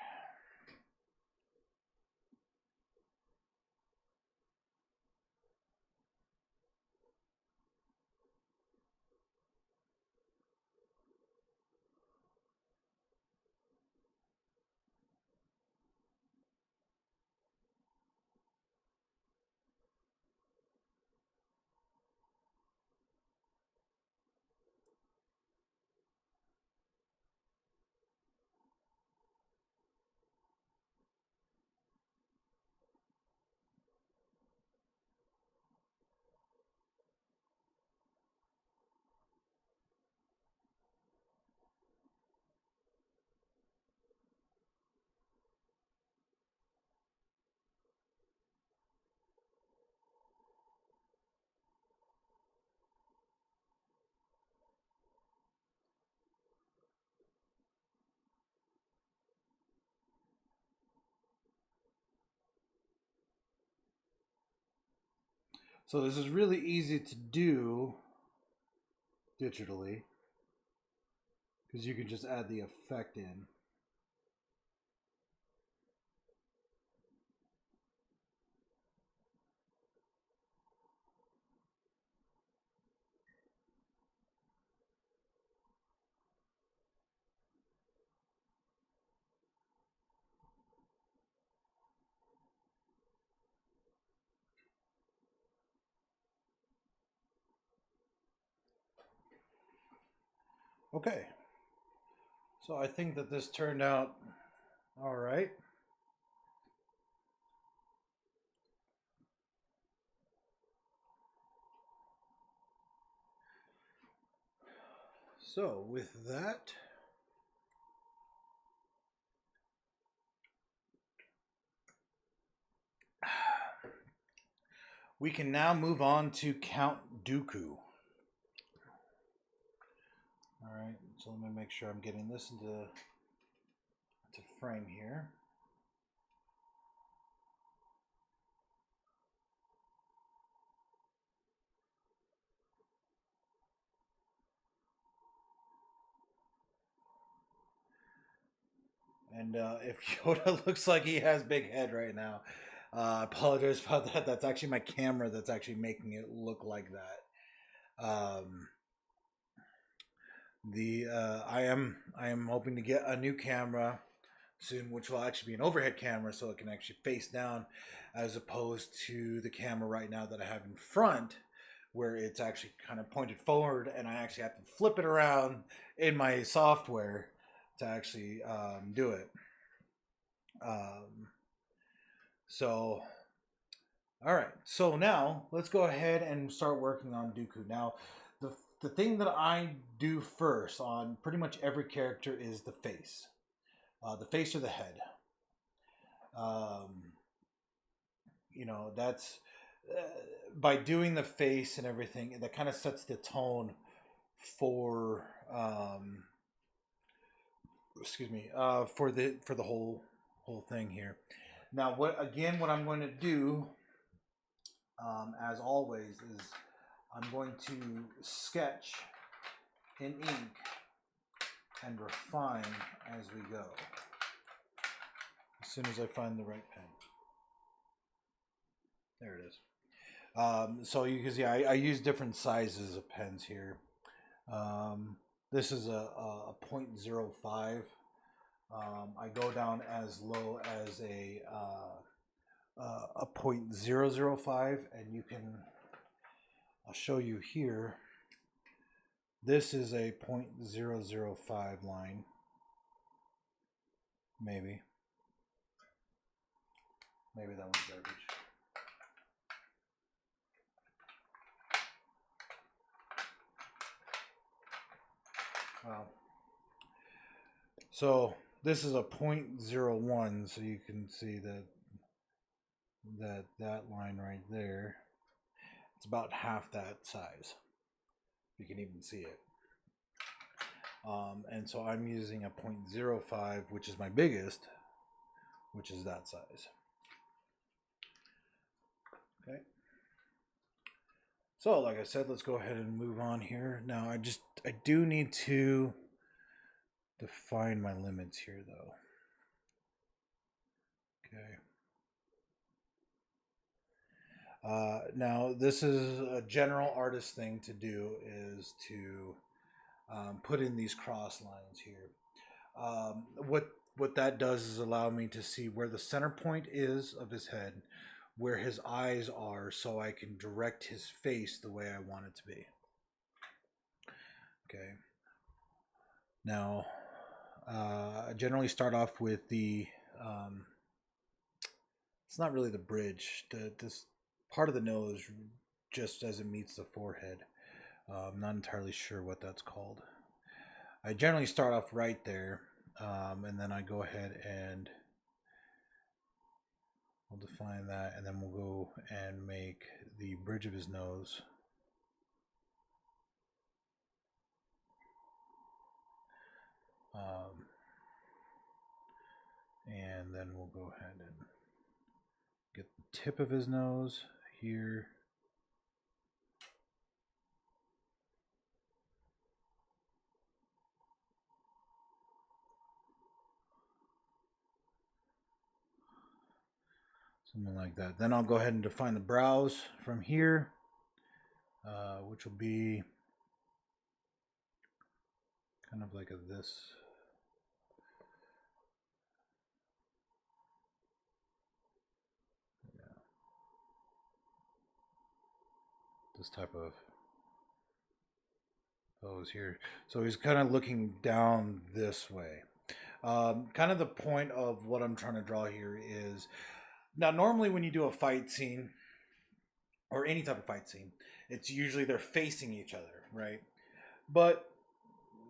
So this is really easy to do digitally because you can just add the effect in. Okay. So I think that this turned out all right. So with that, we can now move on to Count Dooku. All right, so let me make sure I'm getting this into frame here. And if Yoda looks like he has big head right now, I apologize about that. That's actually my camera that's actually making it look like that. I am hoping to get a new camera soon, which will actually be an overhead camera, so it can actually face down, as opposed to the camera right now that I have in front, where it's actually kind of pointed forward, and I actually have to flip it around in my software to actually do it. So, all right. So now let's go ahead and start working on Dooku. Now, the thing that I do first on pretty much every character is the face or the head. Um, that's by doing the face and everything, that kind of sets the tone for excuse me, for the whole thing here. Now, what I'm going to do, as always, is I'm going to sketch in ink and refine as we go. As soon as I find the right pen. There it is. So you can see I use different sizes of pens here. This is a 0.05. I go down as low as a 0.005, and you can, I'll show you here. This is a 0.005 line, maybe that one's garbage. Wow. So this is a 0.01, so you can see that line right there. It's about half that size. You can even see it. And so I'm using a 0.05, which is my biggest, which is that size. Okay. So like I said, let's go ahead and move on here. Now I do need to define my limits here though. Okay. Now this is a general artist thing to do, is to put in these cross lines here. What that does is allow me to see where the center point is of his head, where his eyes are, so I can direct his face the way I want it to be. Okay. Now, I generally start off with the, it's not really the bridge, this part of the nose just as it meets the forehead. I'm not entirely sure what that's called. I generally start off right there, and then I go ahead and we'll define that, and then we'll go and make the bridge of his nose. And then we'll go ahead and get the tip of his nose here. Something like that. Then I'll go ahead and define the brows from here, which will be kind of like this. Yeah. This type of pose here. So he's kind of looking down this way. Kind of the point of what I'm trying to draw here is, now normally when you do a fight scene, or any type of fight scene, it's usually they're facing each other, right? But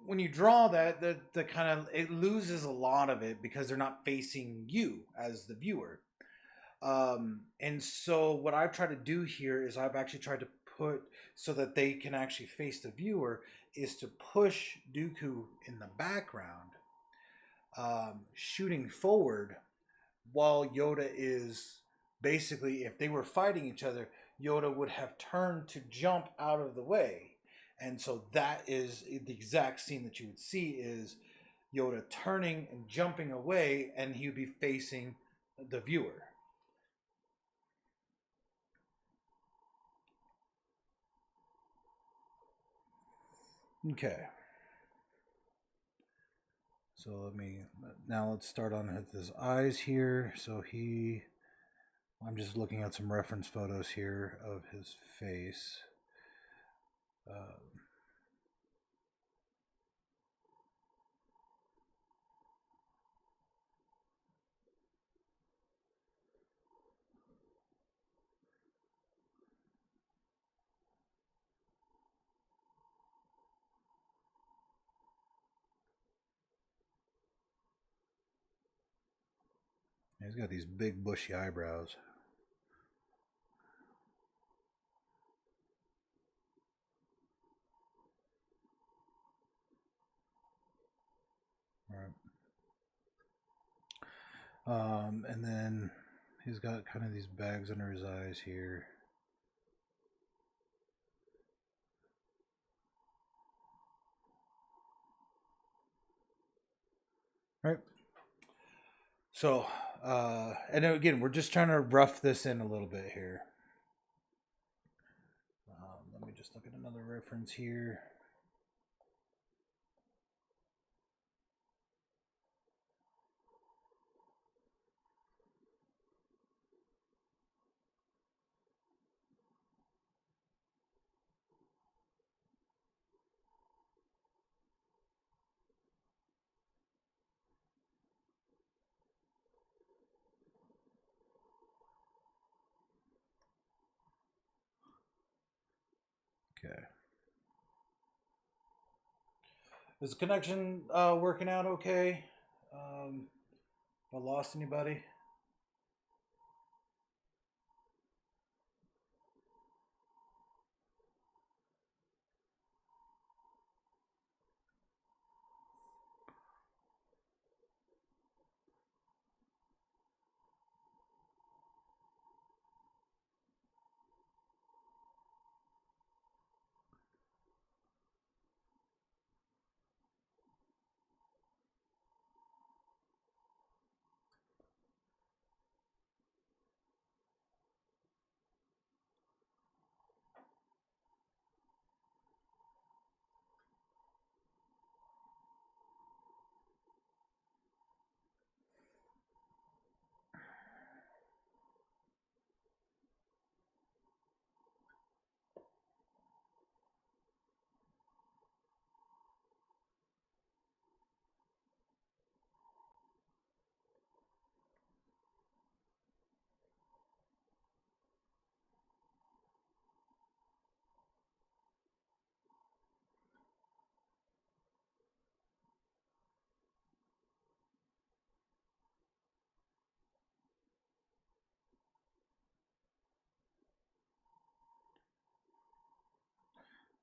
when you draw that, the kind of, it loses a lot of it because they're not facing you as the viewer. And so what I've tried to do here is I've actually tried to put, so that they can actually face the viewer, is to push Dooku in the background, shooting forward, while Yoda is basically, if they were fighting each other, Yoda would have turned to jump out of the way. And so that is the exact scene that you would see, is Yoda turning and jumping away, and he would be facing the viewer. Okay. So let's start on his eyes here. So I'm just looking at some reference photos here of his face. He's got these big bushy eyebrows. All right. And then He's got kind of these bags under his eyes here. Right. So, and again, we're just trying to rough this in a little bit here. Let me just look at another reference here. Okay. Is the connection working out okay? I lost anybody?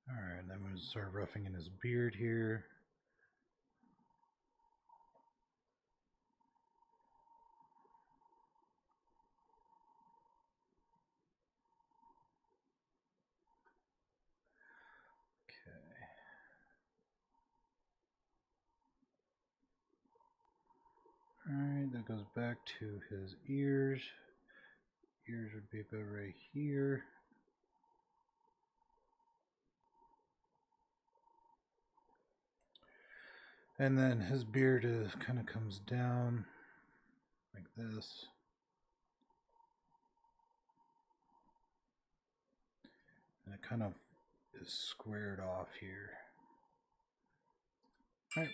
All right, I'm going to start roughing in his beard here. Alright, that goes back to his ears. Ears would be about right here. And then his beard is kind of comes down like this. And it kind of is squared off here. Right.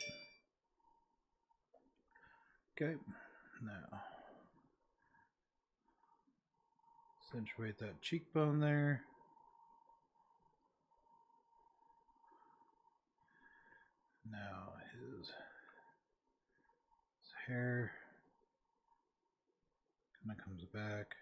Okay, now accentuate that cheekbone there. Now his hair kind of comes back.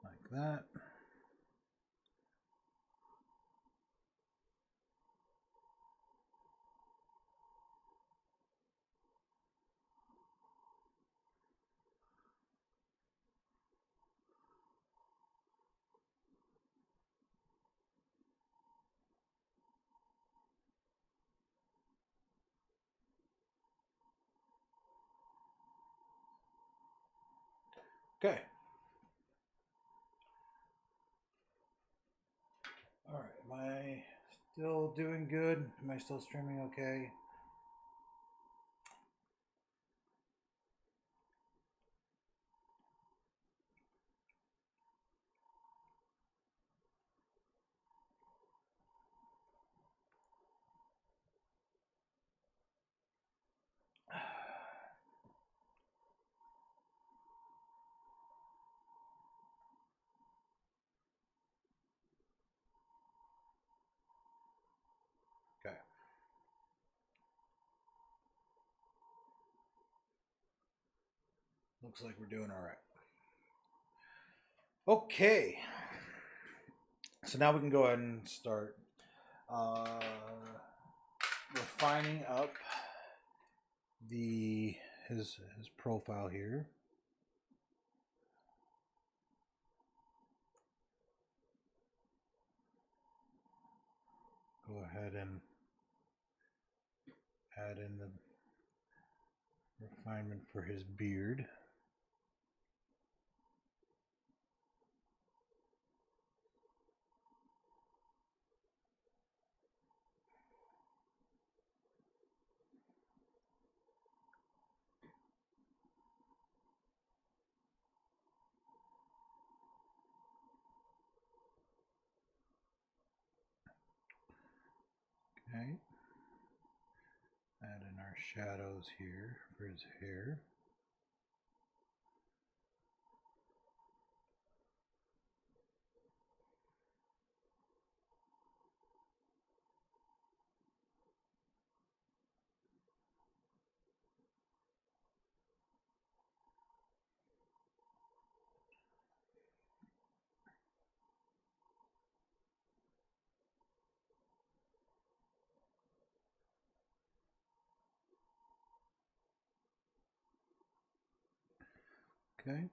Like that. Okay. All right. Am I still doing good? Am I still streaming okay? Okay. Looks like we're doing all right. Okay. So now we can go ahead and start refining up his profile here. Go ahead and add in the refinement for his beard. Okay. Add in our shadows here for his hair. Okay.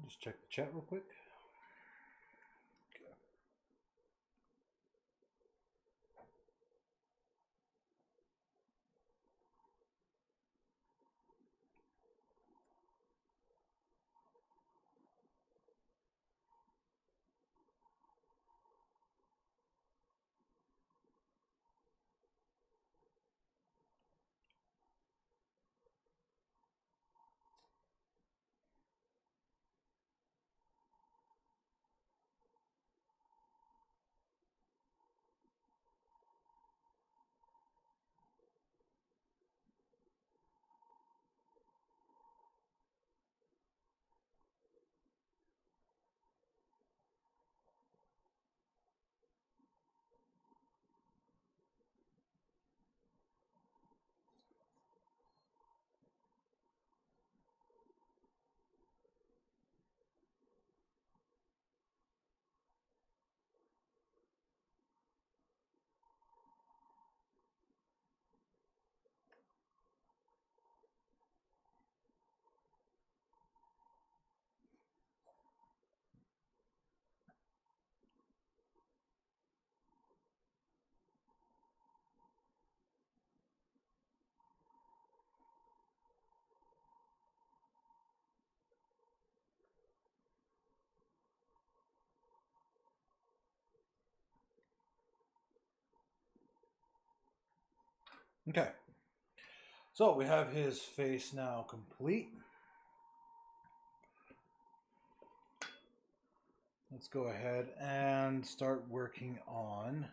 Just check the chat real quick. Okay. So we have his face now complete. Let's go ahead and start working on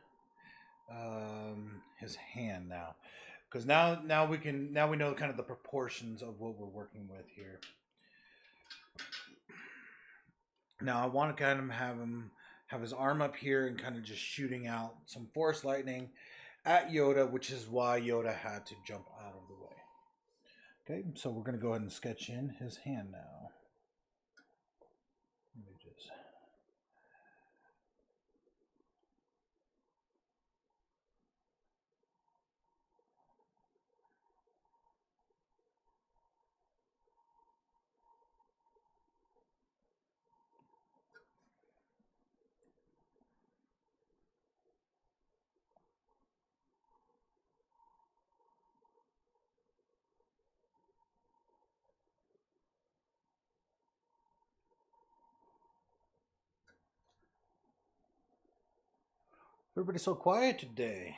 his hand now, because now we know kind of the proportions of what we're working with here. Now I want to kind of have his arm up here and kind of just shooting out some force lightning at Yoda, which is why Yoda had to jump out of the way. Okay, so we're going to go ahead and sketch in his hand now. Let me just Everybody's so quiet today.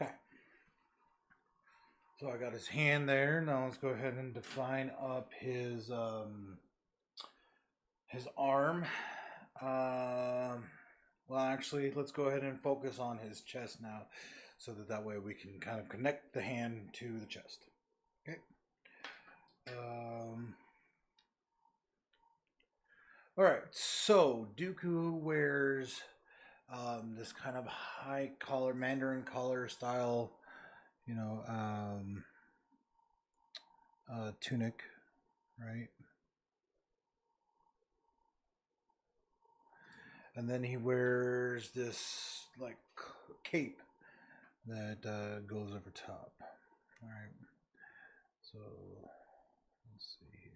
Okay. So I got his hand there. Now let's go ahead and define up his arm. Well, actually, let's go ahead and focus on his chest now, so that way we can kind of connect the hand to the chest. Okay. All right. So Dooku wears this kind of high collar, Mandarin collar style, you know, tunic, right? And then he wears this like cape that goes over top. All right. So let's see here.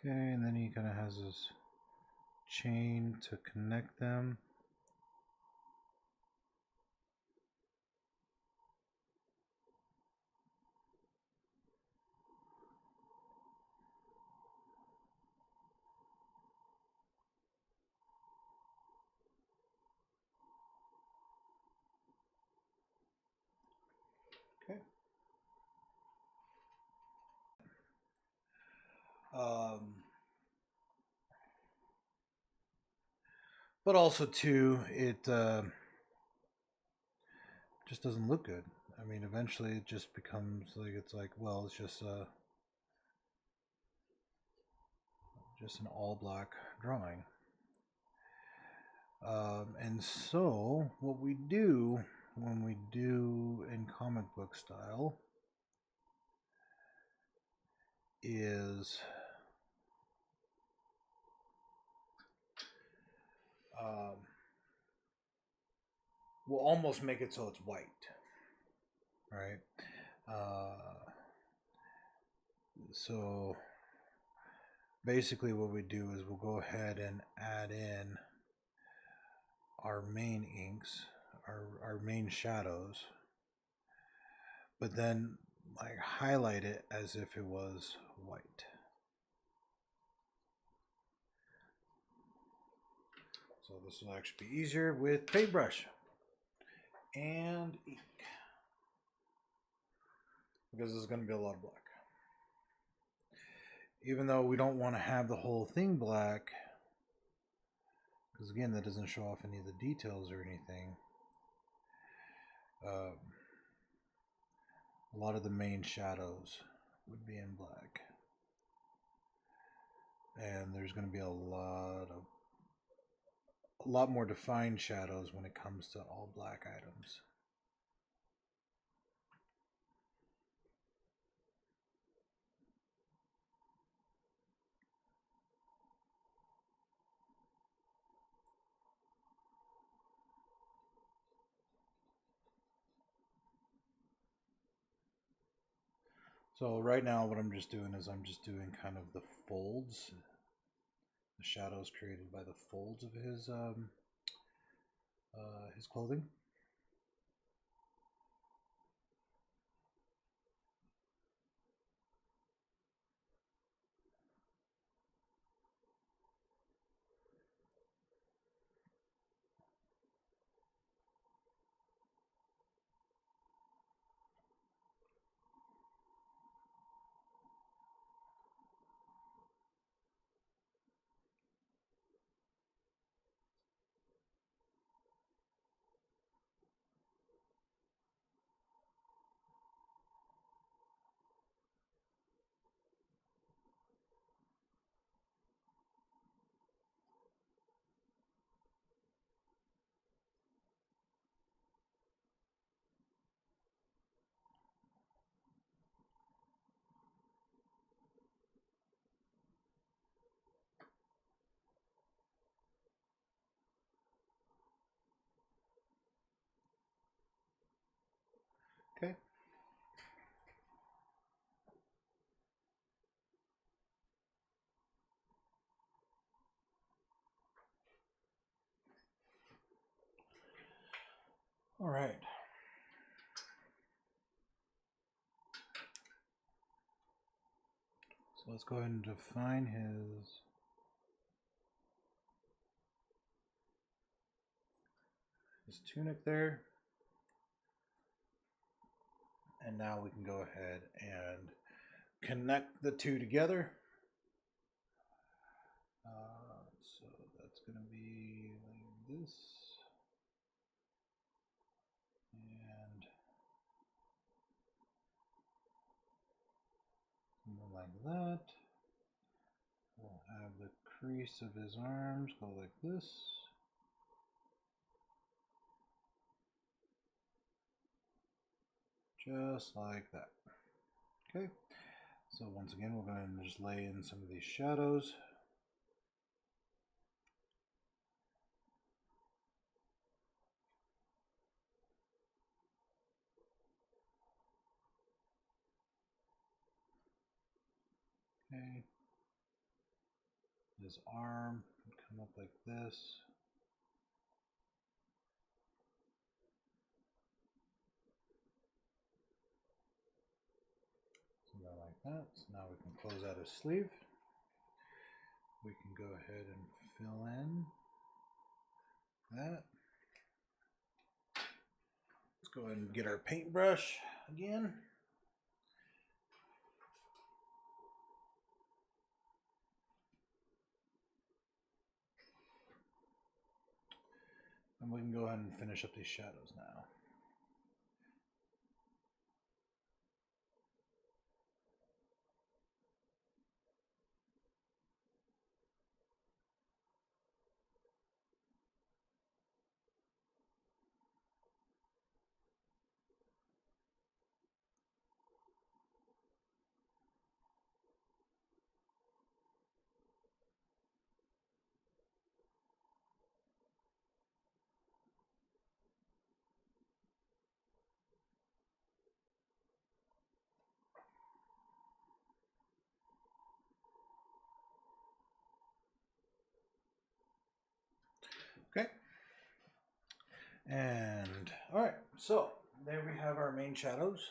Okay, and then he kind of has this chain to connect them. Okay. But also too, it just doesn't look good. I mean, eventually it just becomes like it's like, well, it's just an all black drawing. And so what we do when we do in comic book style is we'll almost make it so it's white, right? So basically what we do is we'll go ahead and add in our main inks, our main shadows, but then like highlight it as if it was white. So this will actually be easier with paintbrush and ink, because there's going to be a lot of black. Even though we don't want to have the whole thing black, because again, that doesn't show off any of the details or anything. A lot of the main shadows would be in black, and there's going to be a lot more defined shadows when it comes to all black items. So right now what I'm just doing is I'm just doing kind of the folds, the shadows created by the folds of his clothing. Okay. All right. So let's go ahead and define his tunic there. And now we can go ahead and connect the two together. So that's going to be like this. And something like that. We'll have the crease of his arms go like this. Just like that. Okay. So once again, we're going to just lay in some of these shadows. Okay. his arm, come up like this. Something like that. So now we can close out his sleeve. We can go ahead and fill in that. Let's go ahead and get our paintbrush again. And we can go ahead and finish up these shadows now. Okay. And all right, so there we have our main shadows.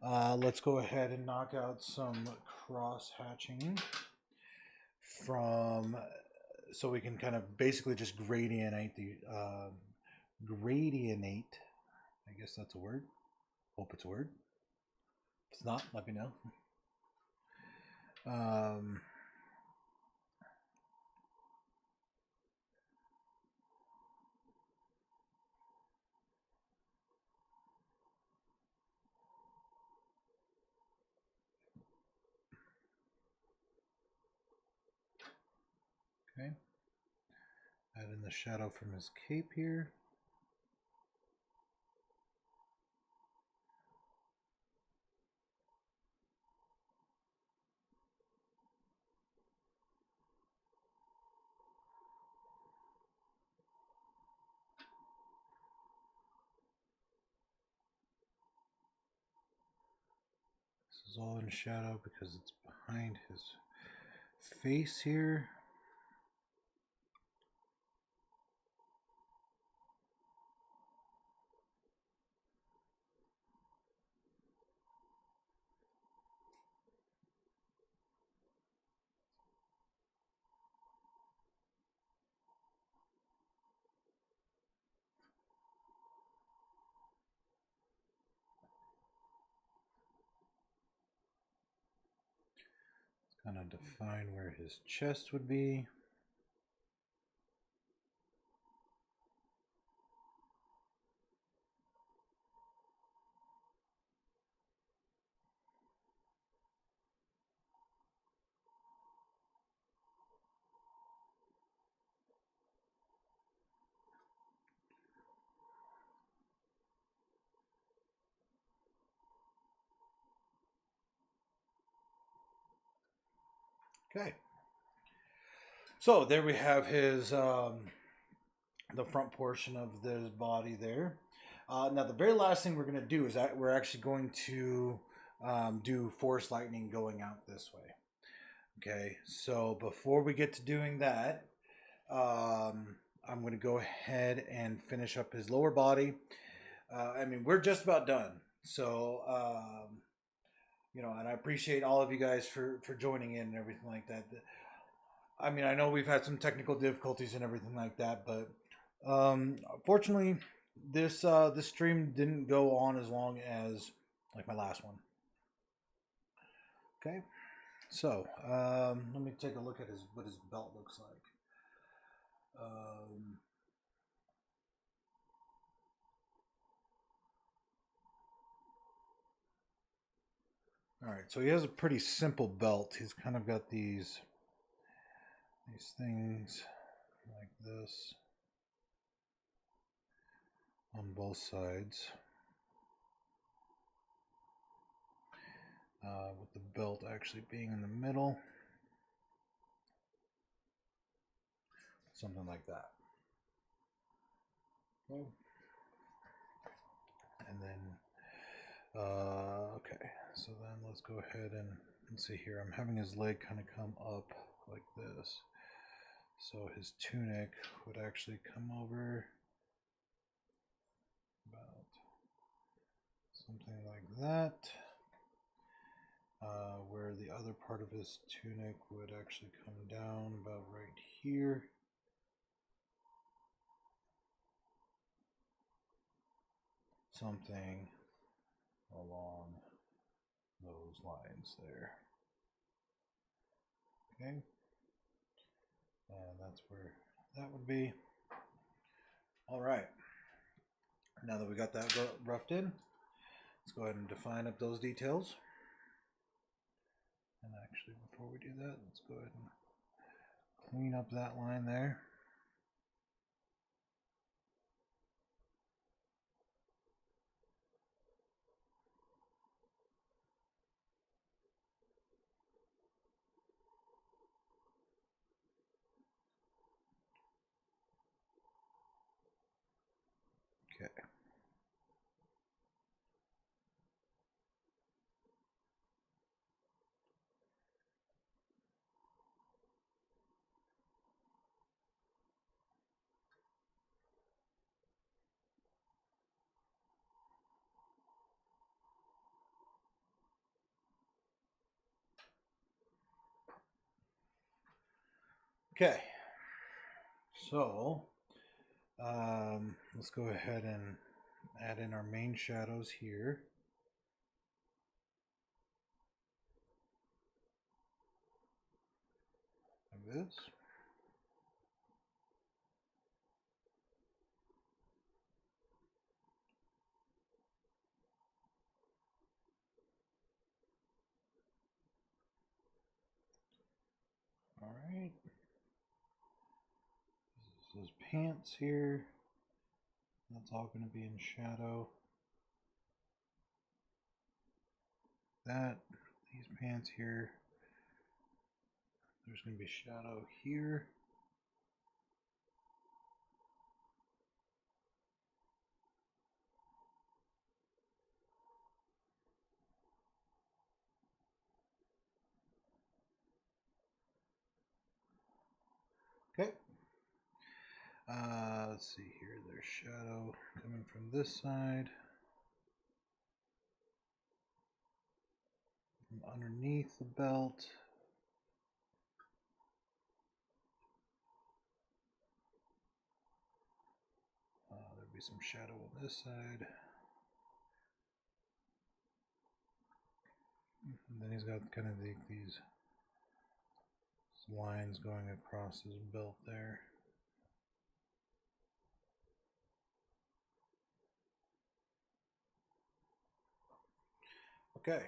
Let's go ahead and knock out some cross hatching from, so we can kind of basically just gradientate the gradienate. I guess that's a word. Hope it's a word. If it's not, let me know. Okay. Add in the shadow from his cape here. This is all in shadow because it's behind his face here. Kind of define where his chest would be. Okay. So there we have his the front portion of his body there. Now the very last thing we're going to do is that we're actually going to do force lightning going out this way. Okay, so before we get to doing that, I'm going to go ahead and finish up his lower body. I mean, we're just about done. So, you know, and I appreciate all of you guys for joining in and everything like that. I mean, I know we've had some technical difficulties and everything like that, but fortunately, this this stream didn't go on as long as like my last one. Okay, so let me take a look at what his belt looks like. All right, so he has a pretty simple belt. He's kind of got these things like this on both sides, with the belt actually being in the middle, something like that. Okay. And then, okay, so then let's go ahead and see here. I'm having his leg kind of come up like this. So his tunic would actually come over about something like that, where the other part of his tunic would actually come down about right here. Something along those lines there. Okay, and that's where that would be. All right, now that we got that roughed in, let's go ahead and define up those details. And actually, before we do that, let's go ahead and clean up that line there. Okay. Okay, so let's go ahead and add in our main shadows here. Like this. All right. This is his pants here. That's all going to be in shadow. That, these pants here, there's going to be shadow here. Okay. Let's see here. There's shadow coming from this side. From underneath the belt. There'll be some shadow on this side. And then he's got kind of these lines going across his belt there. Okay.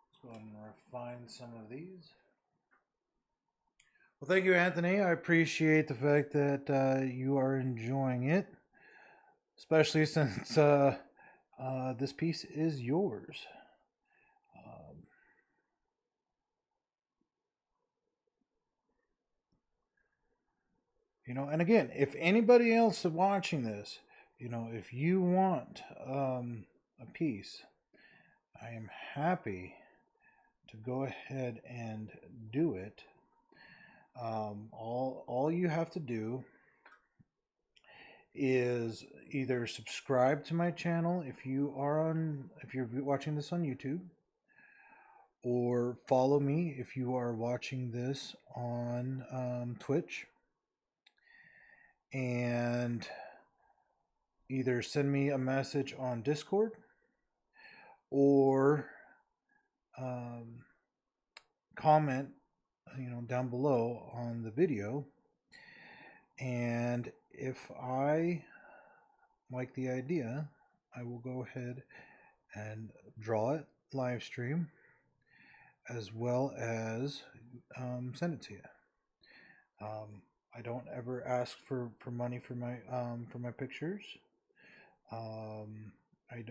Let's go ahead and refine some of these. Well, thank you, Anthony. I appreciate the fact that you are enjoying it, especially since this piece is yours. You know, and again, if anybody else is watching this, you know, if you want a piece, I am happy to go ahead and do it. All you have to do is either subscribe to my channel if you're watching this on YouTube, or follow me if you are watching this on Twitch, and either send me a message on Discord or comment, you know, down below on the video. And if I like the idea, I will go ahead and draw it, live stream, as well as send it to you. I don't ever ask for money for my pictures. I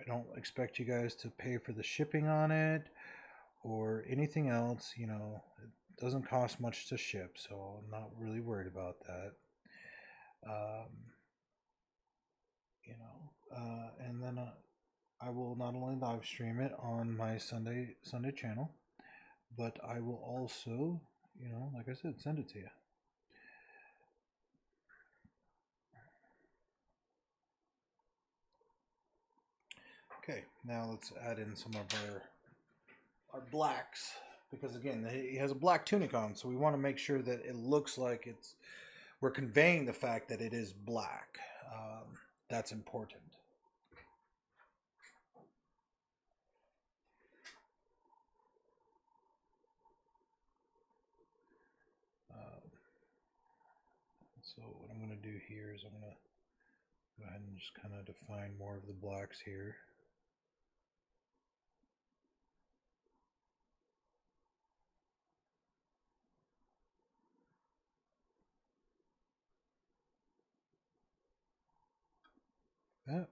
don't expect you guys to pay for the shipping on it or anything else. You know, it doesn't cost much to ship, so I'm not really worried about that. You know, and then I will not only live stream it on my Sunday channel, but I will also you know, like I said, send it to you. Okay, now let's add in some of our blacks, because again he has a black tunic on, so we want to make sure that it looks like we're conveying the fact that it is black. That's important. So what I'm going to do here is I'm going to go ahead and just kind of define more of the blacks here. That.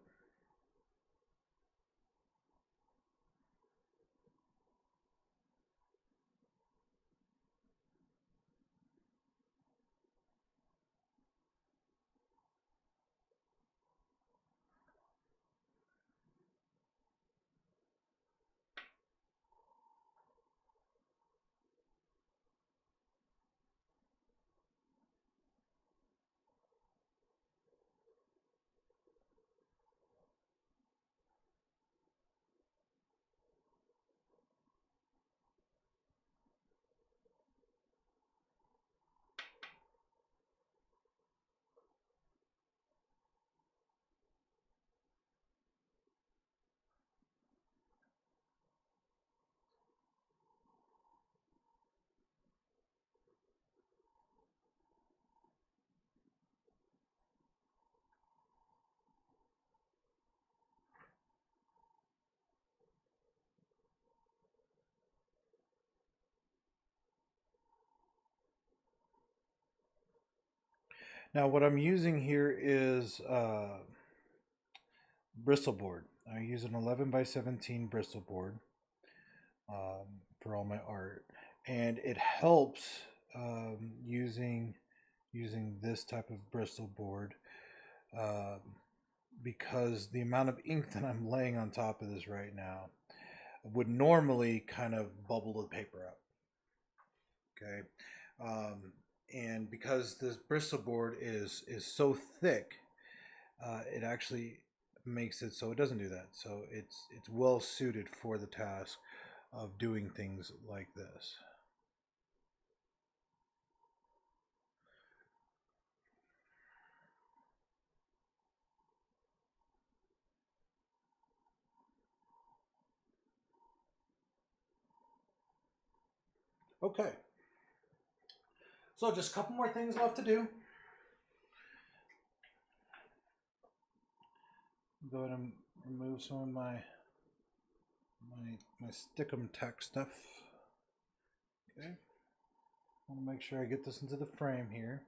Now what I'm using here is Bristol board. I use an 11 by 17 Bristol board for all my art, and it helps using this type of Bristol board um, because the amount of ink that I'm laying on top of this right now would normally kind of bubble the paper up. Okay, and because this Bristol board is so thick, it actually makes it so it doesn't do that. So it's well suited for the task of doing things like this. Okay, so just a couple more things left to do. Go ahead and remove some of my stickum tack stuff. Okay, I want to make sure I get this into the frame here.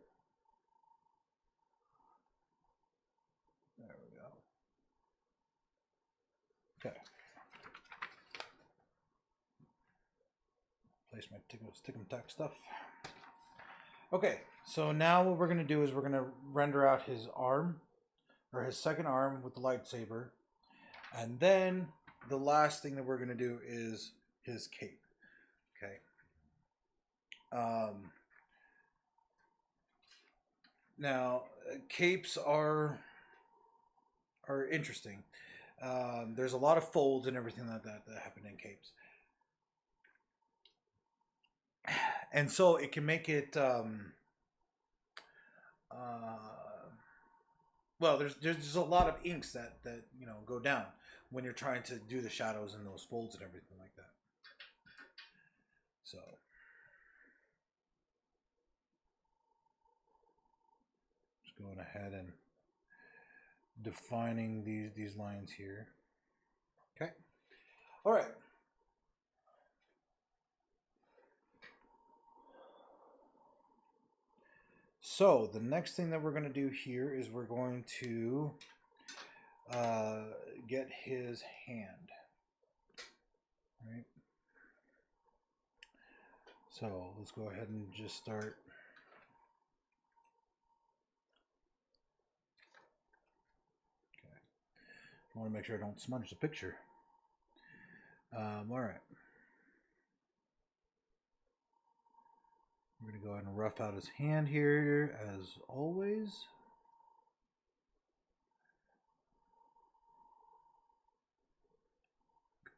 There we go. Okay. Place my stickum tack stuff. Okay, so now what we're going to do is we're going to render out his arm, or his second arm with the lightsaber. And then the last thing that we're going to do is his cape. Okay. Now, capes are interesting. There's a lot of folds and everything like that happen in capes. And so it can make it well, there's just a lot of inks that you know go down when you're trying to do the shadows and those folds and everything like that. So just going ahead and defining these lines here. Okay. All right. So the next thing that we're going to do here is we're going to get his hand. Right. So let's go ahead and just start. Okay. I want to make sure I don't smudge the picture. All right. We're going to go ahead and rough out his hand here as always.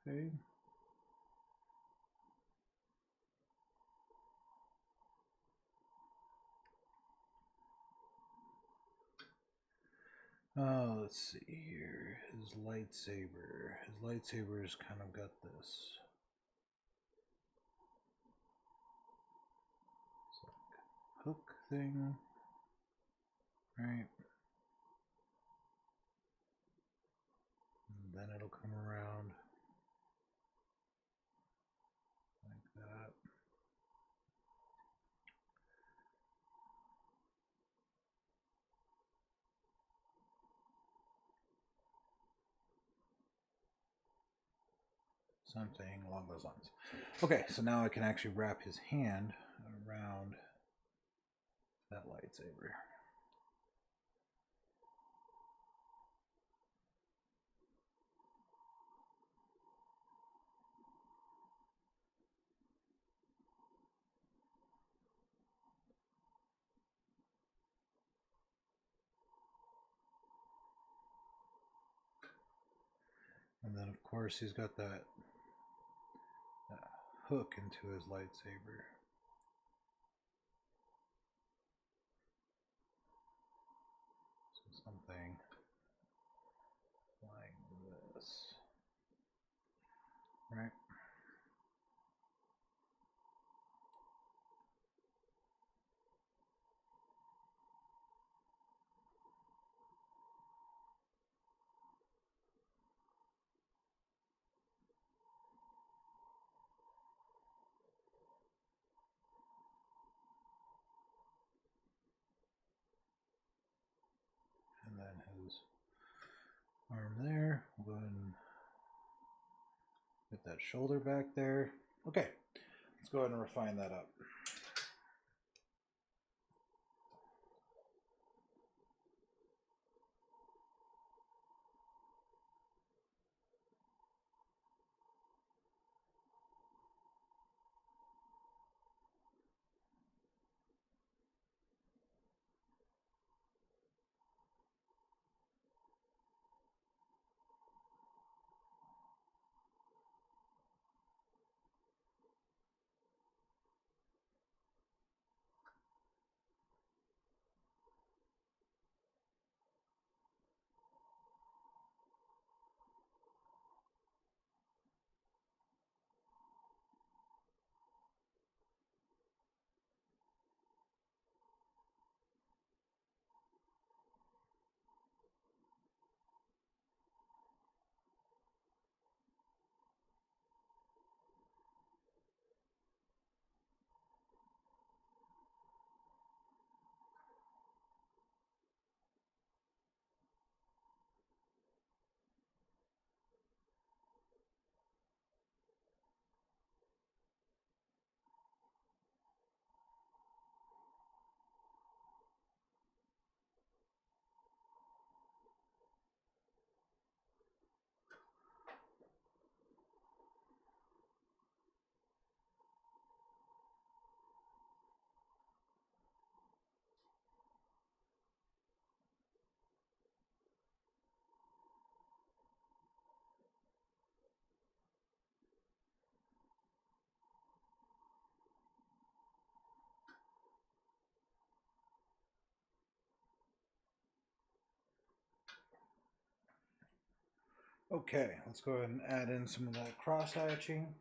Okay. Let's see here. His lightsaber. His lightsaber's kind of got this. It's like hook thing. Right. And then it'll come around like that. Something along those lines. Okay, so now I can actually wrap his hand around that lightsaber. And then, of course, he's got that hook into his lightsaber. So something like this. Right? And then his arm there. We'll go ahead and get that shoulder back there. Okay, let's go ahead and refine that up. Okay, let's go ahead and add in some of that cross hatching.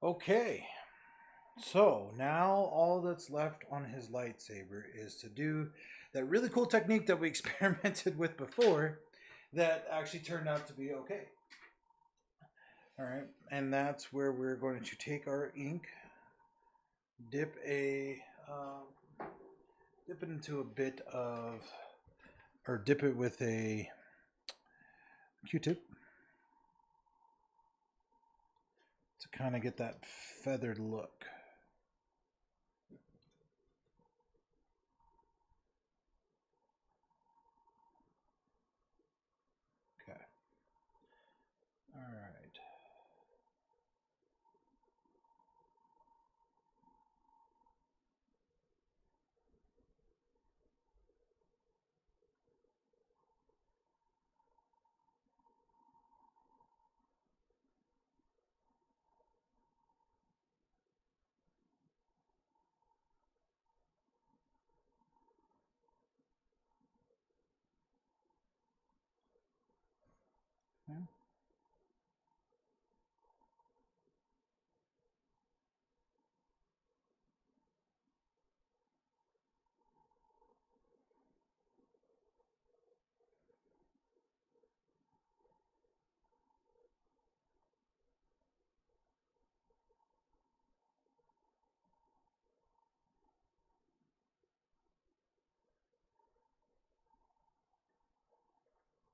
Okay, so now all that's left on his lightsaber is to do that really cool technique that we experimented with before that actually turned out to be okay. All right, and that's where we're going to take our ink, dip a dip it into a bit of, or dip it with a Q-tip to kind of get that feathered look. Okay. All right. Yeah.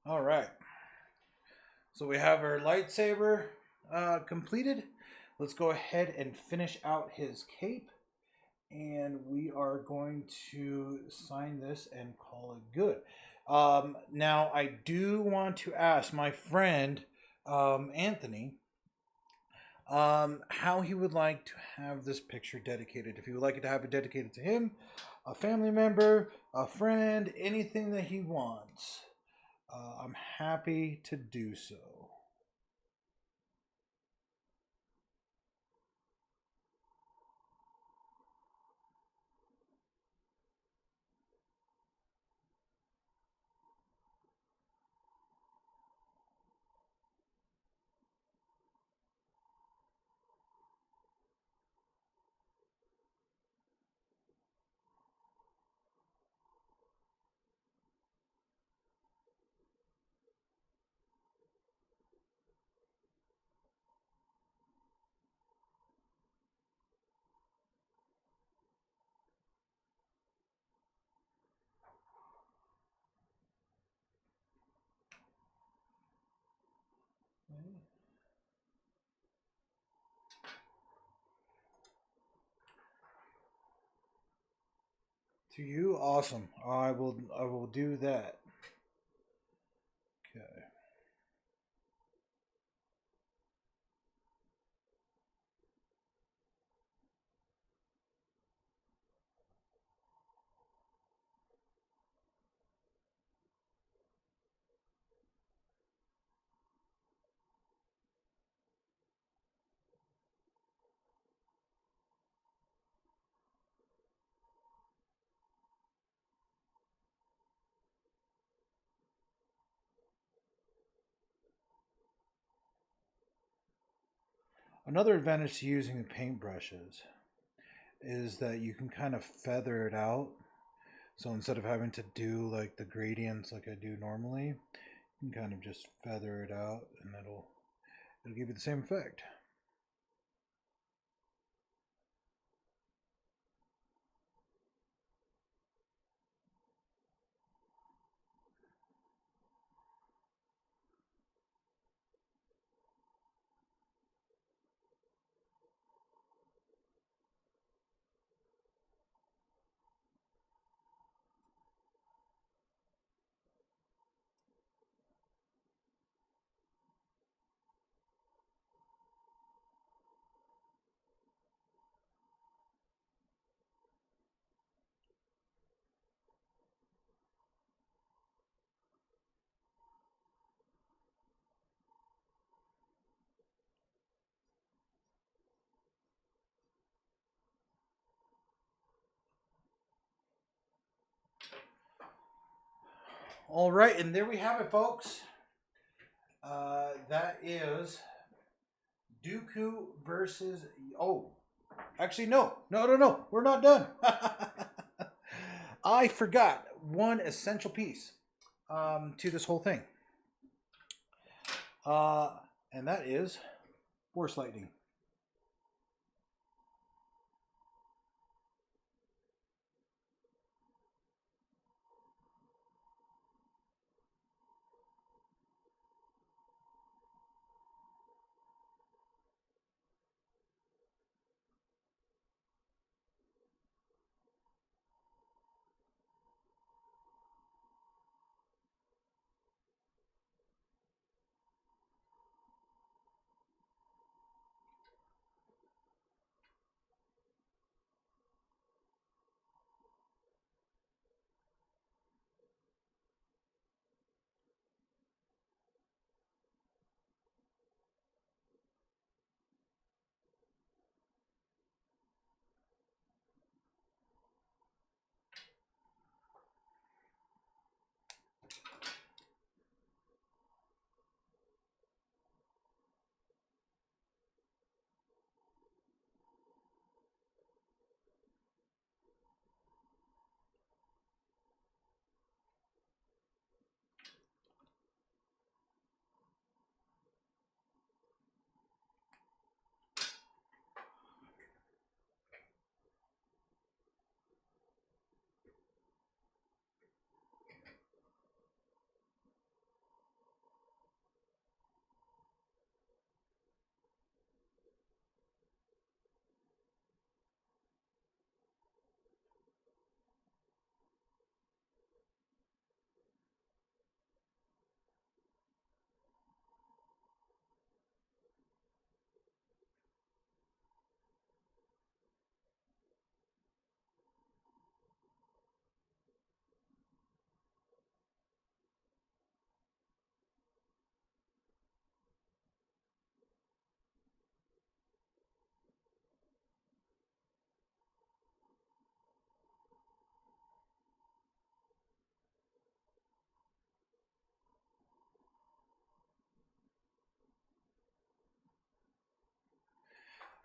All right. So we have our lightsaber completed. Let's go ahead and finish out his cape. And we are going to sign this and call it good. Now, I do want to ask my friend Anthony how he would like to have this picture dedicated. If he would like it to have it dedicated to him, a family member, a friend, anything that he wants. I'm happy to do so. To you, awesome. I will do that. Okay. Another advantage to using the paintbrushes is that you can kind of feather it out. So instead of having to do like the gradients like I do normally, you can kind of just feather it out and it'll give you the same effect. All right, and there we have it, folks. That is Dooku versus. Oh, actually, no. We're not done. I forgot one essential piece to this whole thing, uh, and that is Force Lightning.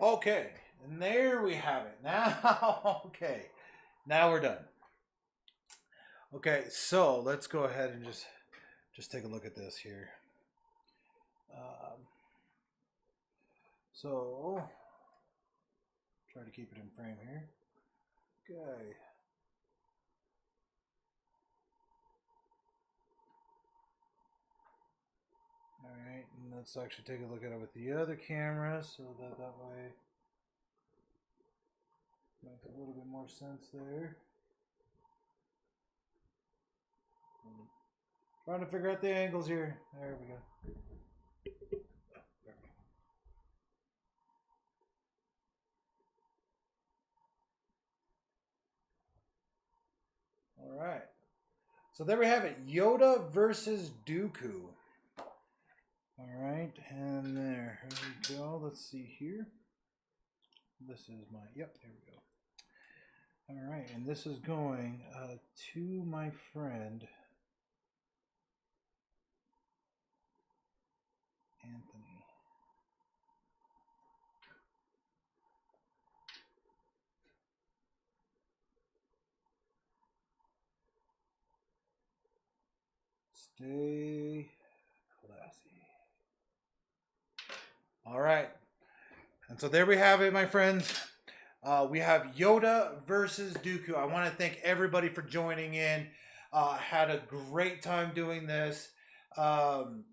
Okay, and there we have it. Now, okay, now we're done. Okay, so let's go ahead and just take a look at this here. Um, so try to keep it in frame here. Okay. All right, and let's actually take a look at it with the other camera, so that way makes a little bit more sense there. Trying to figure out the angles here. There we go. All right. So there we have it. Yoda versus Dooku. All right, and there we go. Let's see here. This is my, yep, there we go. All right, and this is going to my friend Anthony. Stay classy. All right, and so there we have it, my friends. We have Yoda versus Dooku. I want to thank everybody for joining in. Had a great time doing this. Um,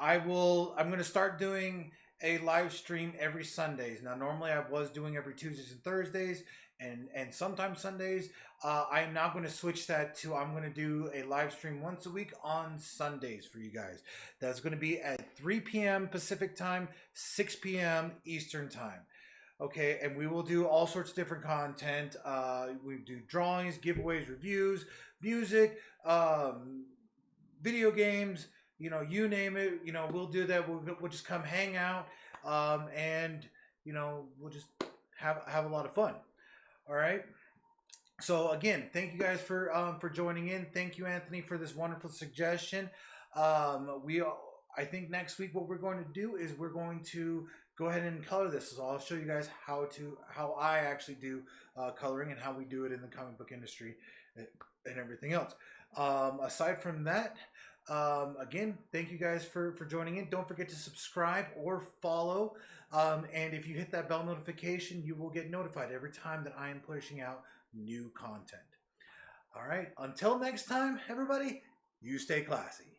I'm going to start doing a live stream every Sundays. Now, normally I was doing every Tuesdays and Thursdays, and sometimes Sundays. I'm now going to switch that to I'm going to do a live stream once a week on Sundays for you guys. That's going to be at 3 p.m. Pacific time, 6 p.m. Eastern time. Okay, and we will do all sorts of different content. We do drawings, giveaways, reviews, music, video games. You name it. We'll do that. We'll just come hang out, and we'll just have a lot of fun. All right. So again, thank you guys for joining in. Thank you, Anthony, for this wonderful suggestion. We I think next week what we're going to do is we're going to go ahead and color this. So I'll show you guys how I actually do coloring and how we do it in the comic book industry and everything else. Aside from that, again, thank you guys for joining in. Don't forget to subscribe or follow. And if you hit that bell notification, you will get notified every time that I am pushing out new content. All right, until next time, everybody, you stay classy.